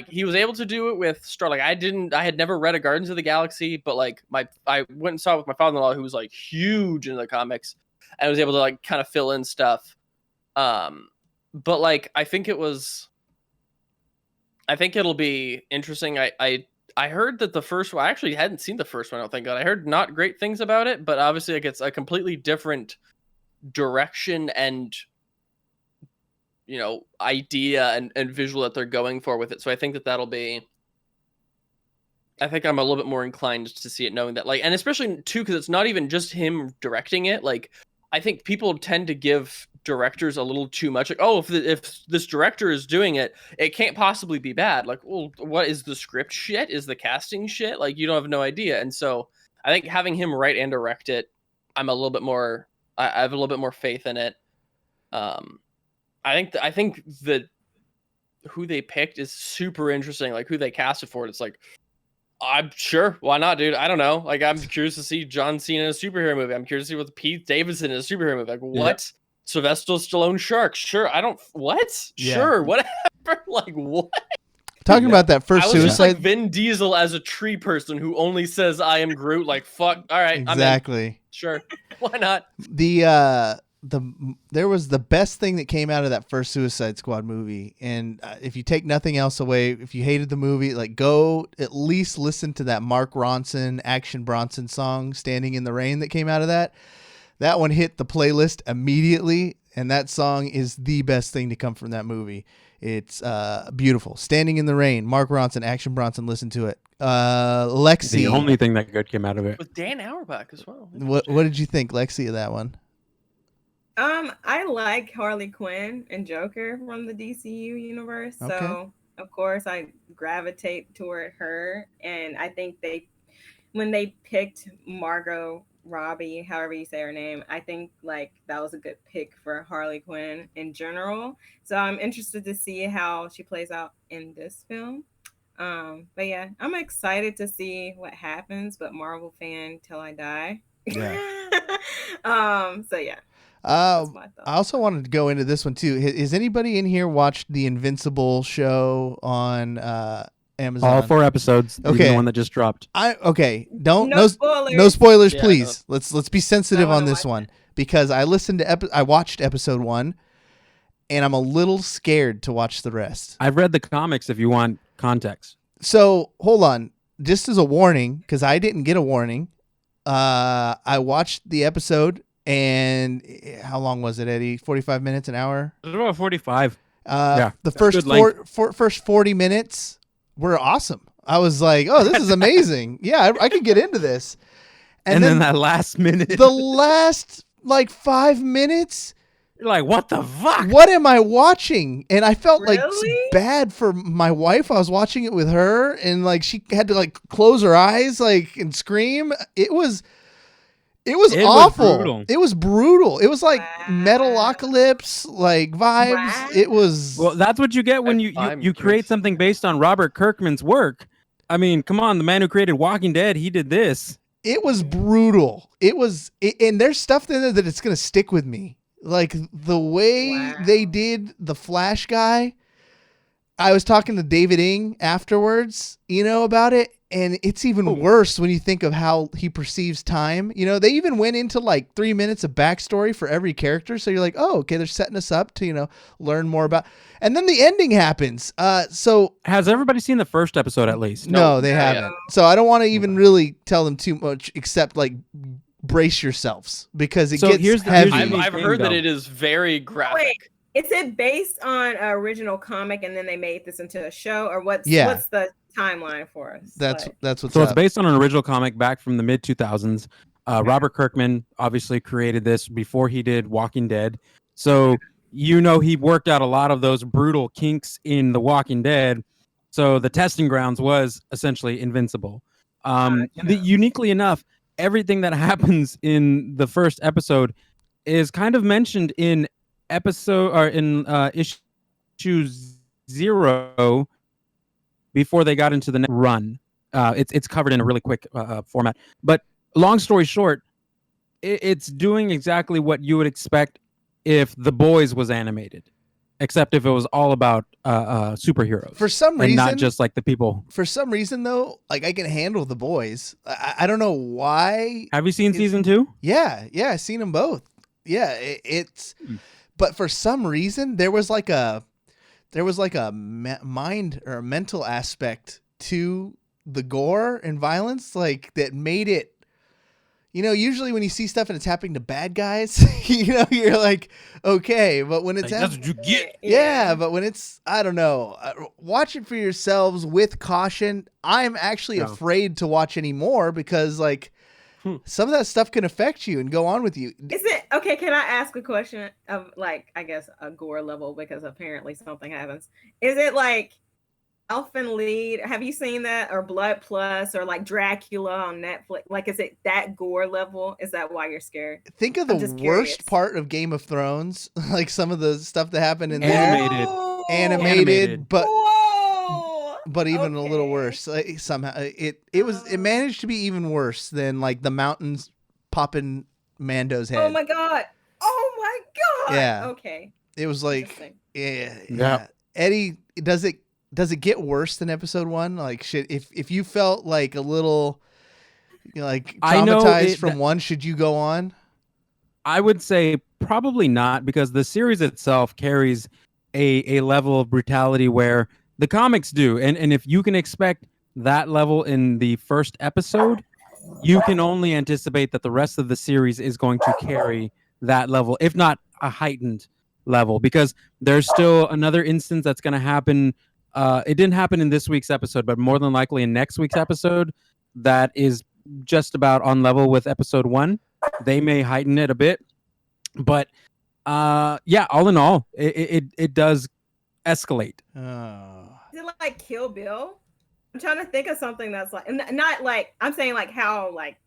[SPEAKER 6] He was able to do it with Star. I had never read a Guardians of the Galaxy, but I went and saw it with my father-in-law, who was huge into the comics, and was able to kind of fill in stuff. But I think it'll be interesting. I heard that the first one, I actually hadn't seen the first one, I don't think. I heard not great things about it, but obviously it's a completely different direction and idea and visual that they're going for with it. So I think that'll be, I think I'm a little bit more inclined to see it, knowing that and especially too, because it's not even just him directing it. I think people tend to give directors a little too much. If this director is doing it, it can't possibly be bad. Well, what is the script shit? Is the casting shit? You don't have no idea. And so I think having him write and direct it, I'm a little bit more. I have a little bit more faith in it. I think that who they picked is super interesting. Who they casted for it. It's I'm sure. Why not, dude? I don't know. I'm curious to see John Cena in a superhero movie. I'm curious to see what Pete Davidson in a superhero movie. What? Yep. Sylvester Stallone Shark. Sure. I don't. What? Yeah. Sure. Whatever. What?
[SPEAKER 3] Talking about that first
[SPEAKER 6] I was
[SPEAKER 3] Suicide.
[SPEAKER 6] Just Vin Diesel as a tree person who only says "I am Groot." Fuck. All right.
[SPEAKER 3] Exactly.
[SPEAKER 6] I'm in. Sure. Why not?
[SPEAKER 3] There was the best thing that came out of that first Suicide Squad movie, and if you take nothing else away, if you hated the movie, go at least listen to that Mark Ronson, Action Bronson song "Standing in the Rain" that came out of that. That one hit the playlist immediately, and that song is the best thing to come from that movie. It's beautiful. "Standing in the Rain," Mark Ronson, Action Bronson. Listen to it. Lexi.
[SPEAKER 5] The only thing that good came out of it.
[SPEAKER 6] With Dan Auerbach as well.
[SPEAKER 3] What did you think, Lexi, of that one?
[SPEAKER 4] I like Harley Quinn and Joker from the DCU universe. Okay. So of course I gravitate toward her. And I think when they picked Margot Robbie, however you say her name, I think that was a good pick for Harley Quinn in general. So I'm interested to see how she plays out in this film. But yeah, I'm excited to see what happens, but Marvel fan till I die.
[SPEAKER 3] Yeah.
[SPEAKER 4] So yeah.
[SPEAKER 3] I also wanted to go into this one too. Has anybody in here watched the Invincible show on Amazon?
[SPEAKER 5] All 4 episodes. Okay, the one that just dropped.
[SPEAKER 3] No spoilers. No spoilers, please. No. Let's be sensitive on this one because I watched episode 1, and I'm a little scared to watch the rest.
[SPEAKER 5] I've read the comics. If you want context.
[SPEAKER 3] So hold on, just as a warning, because I didn't get a warning. I watched the episode. And how long was it, Eddie? 45 minutes, an hour?
[SPEAKER 5] It was about 45.
[SPEAKER 3] The first 40 minutes were awesome. I was like, oh, this is amazing. Yeah, I could get into this.
[SPEAKER 5] And then that last minute.
[SPEAKER 3] The last 5 minutes.
[SPEAKER 5] You're like, what the fuck?
[SPEAKER 3] What am I watching? And I felt
[SPEAKER 4] really?
[SPEAKER 3] bad for my wife. I was watching it with her, and she had to close her eyes and scream. It was
[SPEAKER 5] It was
[SPEAKER 3] awful.
[SPEAKER 5] brutal.
[SPEAKER 3] It was brutal. It was like
[SPEAKER 4] Wow.
[SPEAKER 3] Metalocalypse like vibes.
[SPEAKER 4] Wow.
[SPEAKER 3] It was.
[SPEAKER 5] Well, that's what you get when
[SPEAKER 6] I'm
[SPEAKER 5] you create
[SPEAKER 6] curious.
[SPEAKER 5] something based on Robert Kirkman's work. I mean, come on, the man who created Walking Dead, he did this.
[SPEAKER 3] It was brutal. It was, and there's stuff in there that it's gonna stick with me. Like the way
[SPEAKER 4] Wow.
[SPEAKER 3] they did the Flash guy. I was talking to David Ing afterwards, about it, and it's even worse when you think of how he perceives time. They even went into like 3 minutes of backstory for every character, so you're like, oh, okay, they're setting us up to learn more about. And then the ending happens. So
[SPEAKER 5] Has everybody seen the first episode at least?
[SPEAKER 3] no, they
[SPEAKER 6] not
[SPEAKER 3] haven't.
[SPEAKER 6] yet.
[SPEAKER 3] So I don't want to even really tell them too much, except like brace yourselves because it
[SPEAKER 5] So
[SPEAKER 3] gets
[SPEAKER 5] here's the-
[SPEAKER 3] heavy.
[SPEAKER 5] here's the-
[SPEAKER 6] I've
[SPEAKER 5] thing,
[SPEAKER 6] heard that
[SPEAKER 5] though.
[SPEAKER 6] it is very graphic.
[SPEAKER 4] Wait, is it based on an original comic and then they made this into a show, or what's the timeline for us?
[SPEAKER 3] That's what's
[SPEAKER 5] So
[SPEAKER 3] up.
[SPEAKER 5] it's based on an original comic back from the mid 2000s. Robert Kirkman obviously created this before he did Walking Dead. So he worked out a lot of those brutal kinks in The Walking Dead. So the testing grounds was essentially Invincible. Uniquely enough, everything that happens in the first episode is kind of mentioned in issue 0 before they got into the next run. It's covered in a really quick format. But long story short, it's doing exactly what you would expect if The Boys was animated, except if it was all about superheroes.
[SPEAKER 3] For some
[SPEAKER 5] and
[SPEAKER 3] reason,
[SPEAKER 5] not just like the people.
[SPEAKER 3] For some reason, though, like I can handle The Boys. I don't know why.
[SPEAKER 5] Have you seen season 2?
[SPEAKER 3] Yeah, I've seen them both. Yeah, it's. But for some reason, there was like a mind or a mental aspect to the gore and violence, like that made it. Usually when you see stuff and it's happening to bad guys, you're like, okay, but when it's
[SPEAKER 5] That's what you get.
[SPEAKER 3] yeah, but when it's, I don't know, watch it for yourselves with caution. I'm actually afraid to watch anymore because like some of that stuff can affect you and go on with you.
[SPEAKER 4] Is it okay? Can I ask a question of like, I guess a gore level, because apparently something happens. Is it like Elfin Lead? Have you seen that, or Blood Plus, or like Dracula on Netflix? Like, is it that gore level? Is that why you're scared?
[SPEAKER 3] Think of
[SPEAKER 4] I'm
[SPEAKER 3] the
[SPEAKER 4] just
[SPEAKER 3] worst
[SPEAKER 4] curious.
[SPEAKER 3] part of Game of Thrones, like some of the stuff that happened in
[SPEAKER 5] Animated.
[SPEAKER 4] Whoa!
[SPEAKER 3] animated, but
[SPEAKER 4] Whoa!
[SPEAKER 3] even a little
[SPEAKER 4] Okay.
[SPEAKER 3] worse. Somehow it managed to be even worse than like the mountains popping Mando's head.
[SPEAKER 4] Oh my god! Oh my god!
[SPEAKER 3] Yeah.
[SPEAKER 4] Okay.
[SPEAKER 3] It was like
[SPEAKER 4] Interesting.
[SPEAKER 3] yeah. Eddie, does it get worse than episode 1? Like, if you felt like a little like
[SPEAKER 5] I know
[SPEAKER 3] traumatized
[SPEAKER 5] it-
[SPEAKER 3] from one, should you go on?
[SPEAKER 5] I would say probably not, because the series itself carries a level of brutality where the comics do. And if you can expect that level in the first episode, you can only anticipate that the rest of the series is going to carry that level, if not a heightened level, because there's still another instance that's going to happen. It didn't happen in this week's episode, but more than likely in next week's episode, that is just about on level with episode 1. They may heighten it a bit, but yeah, all in all, it does escalate.
[SPEAKER 3] Oh.
[SPEAKER 4] Is it like Kill Bill? I'm trying to think of something that's like, not like, I'm saying like how like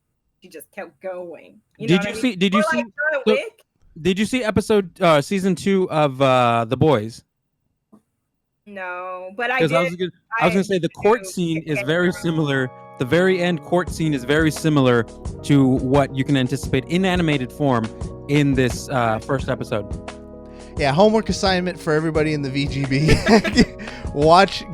[SPEAKER 4] she just kept going.
[SPEAKER 5] Did you see? Did you
[SPEAKER 4] Or
[SPEAKER 5] see?
[SPEAKER 4] like John
[SPEAKER 5] so-
[SPEAKER 4] Wick?
[SPEAKER 5] Did you see season 2 of The Boys?
[SPEAKER 4] No, but I
[SPEAKER 5] Because
[SPEAKER 4] did.
[SPEAKER 5] I was gonna say the court
[SPEAKER 4] do
[SPEAKER 5] scene is
[SPEAKER 4] get
[SPEAKER 5] very
[SPEAKER 4] from-
[SPEAKER 5] similar. The very end court scene is very similar to what you can anticipate in animated form in this first episode.
[SPEAKER 3] Yeah, homework assignment for everybody in the VGB.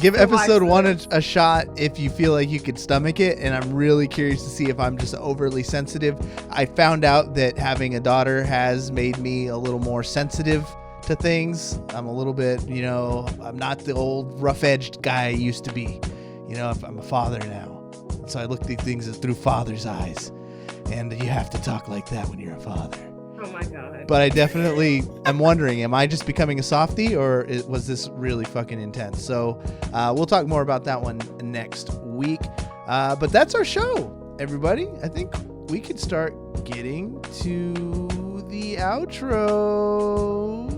[SPEAKER 3] Give episode 1 a shot if you feel like you could stomach it, and I'm really curious to see if I'm just overly sensitive. I found out that having a daughter has made me a little more sensitive to things. I'm a little bit, I'm not the old rough-edged guy I used to be. I'm a father now. So I look at things through father's eyes, and you have to talk like that when you're a father.
[SPEAKER 4] Oh my god.
[SPEAKER 3] But I definitely am wondering, am I just becoming a softie, or was this really fucking intense? So we'll talk more about that one next week. But that's our show, everybody. I think we could start getting to the outros.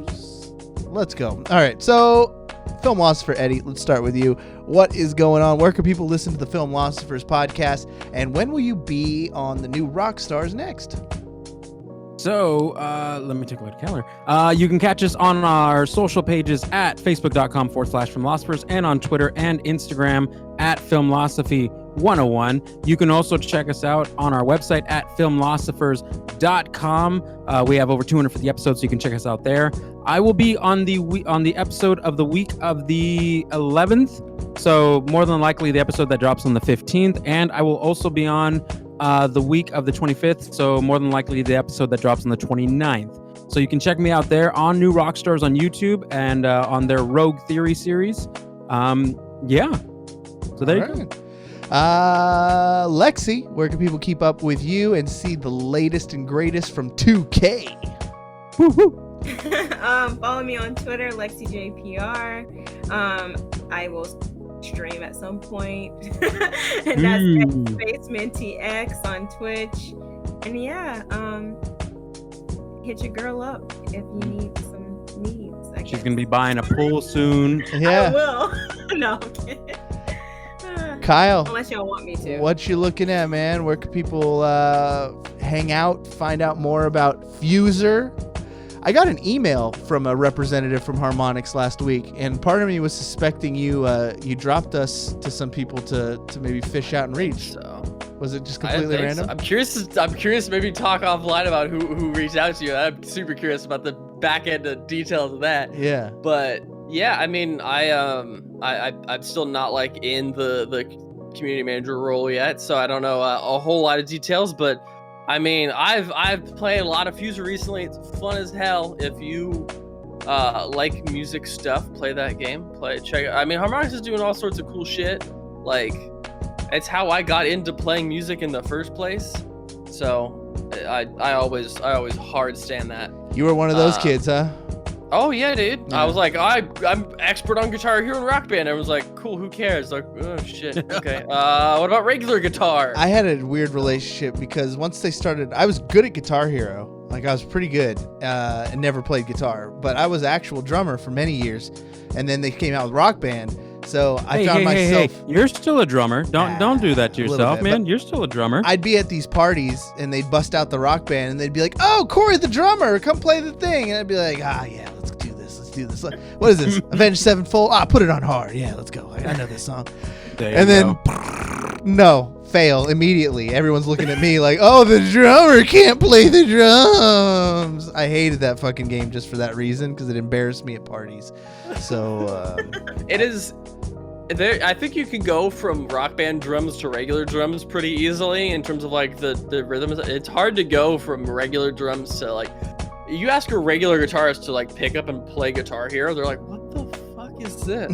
[SPEAKER 3] Let's go. All right. So Filmlosopher Eddie, let's start with you. What is going on? Where can people listen to the Filmlosophers podcast? And when will you be on the new Rockstars next?
[SPEAKER 5] So, let me take a look at the calendar. You can catch us on our social pages at facebook.com/filmlosophers and on Twitter and Instagram at Filmlosophy101. You can also check us out on our website at filmlosophers.com. We have over 250 episodes, so you can check us out there. I will be on the episode of the week of the 11th, so more than likely the episode that drops on the 15th, and I will also be on the week of the 25th, so more than likely the episode that drops on the 29th. So you can check me out there on New Rockstars on YouTube and on their Rogue Theory series. Yeah. So there you go.
[SPEAKER 3] Lexi, where can people keep up with you and see the latest and greatest from 2K?
[SPEAKER 4] Follow me on Twitter, LexiJPR. I will stream at some point. And that's SpaceMintyX on Twitch. And yeah, hit your girl up if you need some needs.
[SPEAKER 5] She's gonna be buying a pool soon.
[SPEAKER 3] Yeah.
[SPEAKER 4] I will. No, I'm kidding.
[SPEAKER 3] Kyle,
[SPEAKER 4] Unless y'all want me to.
[SPEAKER 3] what you looking at, man? Where can people hang out, find out more about Fuser? I got an email from a representative from Harmonix last week, and part of me was suspecting you dropped us to some people to maybe fish out and reach.
[SPEAKER 6] So
[SPEAKER 3] Was it just completely random?
[SPEAKER 6] So. I'm curious to maybe talk offline about who reached out to you. I'm super curious about the back end details of that.
[SPEAKER 3] Yeah.
[SPEAKER 6] But yeah, I mean, I'm still not like in the community manager role yet, so I don't know a whole lot of details. But I mean, I've played a lot of Fuser recently. It's fun as hell. If you like music stuff, play that game. Check it. I mean, Harmonix is doing all sorts of cool shit. Like, it's how I got into playing music in the first place. So I always hard stand that.
[SPEAKER 3] You were one of those kids, huh?
[SPEAKER 6] Oh yeah, dude.
[SPEAKER 3] Yeah.
[SPEAKER 6] I was like, I'm expert on Guitar Hero and Rock Band. Everyone's like, cool, who cares? Like, oh shit. Okay. What about regular guitar?
[SPEAKER 3] I had a weird relationship because once they started, I was good at Guitar Hero. Like, I was pretty good and never played guitar, but I was actual drummer for many years. And then they came out with Rock Band. So I found myself.
[SPEAKER 5] Hey, you're still a drummer. Don't do that to yourself,
[SPEAKER 3] bit,
[SPEAKER 5] man. You're still a drummer.
[SPEAKER 3] I'd be at these parties and they'd bust out the Rock Band and they'd be like, "Oh, Corey the drummer, come play the thing." And I'd be like, yeah, let's do this. What is this? Avenged Sevenfold? Put it on hard. Yeah, let's go. I know this song. And then, no, fail immediately. Everyone's looking at me like, "Oh, the drummer can't play the drums." I hated that fucking game just for that reason because it embarrassed me at parties. So
[SPEAKER 6] it is. I think you can go from Rock Band drums to regular drums pretty easily in terms of like the rhythms. It's hard to go from regular drums to like. You ask a regular guitarist to like pick up and play Guitar Hero, they're like, "What the fuck is this?"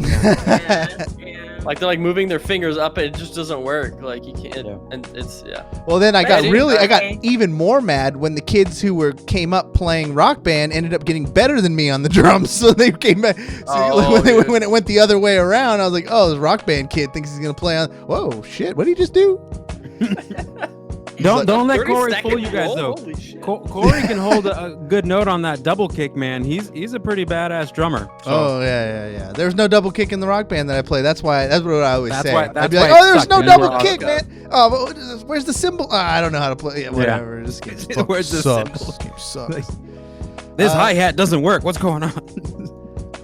[SPEAKER 4] Yeah.
[SPEAKER 6] Like they're like moving their fingers up, and it just doesn't work. Like you can't, and it's
[SPEAKER 3] Well, then I got
[SPEAKER 4] Okay.
[SPEAKER 3] even more mad when the kids who came up playing Rock Band ended up getting better than me on the drums. So they came back. So when it went the other way around, I was like, "Oh, the Rock Band kid thinks he's gonna play on." Whoa, shit! What did he just do?
[SPEAKER 5] Don't let
[SPEAKER 6] 30
[SPEAKER 5] Corey
[SPEAKER 6] second
[SPEAKER 5] fool you guys
[SPEAKER 6] roll?
[SPEAKER 5] though.
[SPEAKER 6] Holy shit.
[SPEAKER 5] Corey can hold a good note on that double kick, man. He's a pretty badass drummer. So.
[SPEAKER 3] Oh yeah. There's no double kick in the Rock Band that I play. That's what I always say.
[SPEAKER 5] That's
[SPEAKER 3] I'd be
[SPEAKER 5] why
[SPEAKER 3] like,
[SPEAKER 5] it
[SPEAKER 3] "Oh, there's
[SPEAKER 5] sucked,
[SPEAKER 3] no
[SPEAKER 5] man.
[SPEAKER 3] double
[SPEAKER 5] We're all
[SPEAKER 3] kick,
[SPEAKER 5] good."
[SPEAKER 3] man. Oh, but where's the cymbal? I don't know how to play. Yeah, whatever. This game
[SPEAKER 5] Where's the
[SPEAKER 3] sucks.
[SPEAKER 5] cymbal?
[SPEAKER 3] This game sucks.
[SPEAKER 5] This hi-hat doesn't work. What's going on?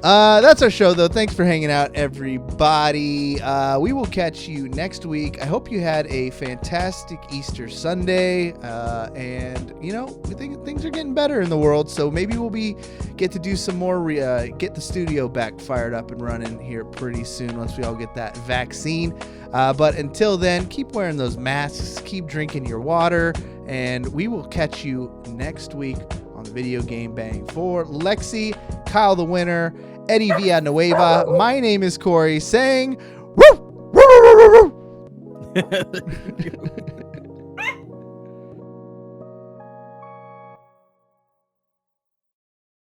[SPEAKER 3] That's our show, though. Thanks for hanging out, everybody. We will catch you next week. I hope you had a fantastic Easter Sunday. And, we think things are getting better in the world. So maybe we'll get to do some more, get the studio back fired up and running here pretty soon once we all get that vaccine. But until then, keep wearing those masks, keep drinking your water, and we will catch you next week on the Video Game Bang. For Lexi, Kyle the winner, Eddie Villanueva, my name is Corey saying, woo, woo, woo, woo, woo, woo.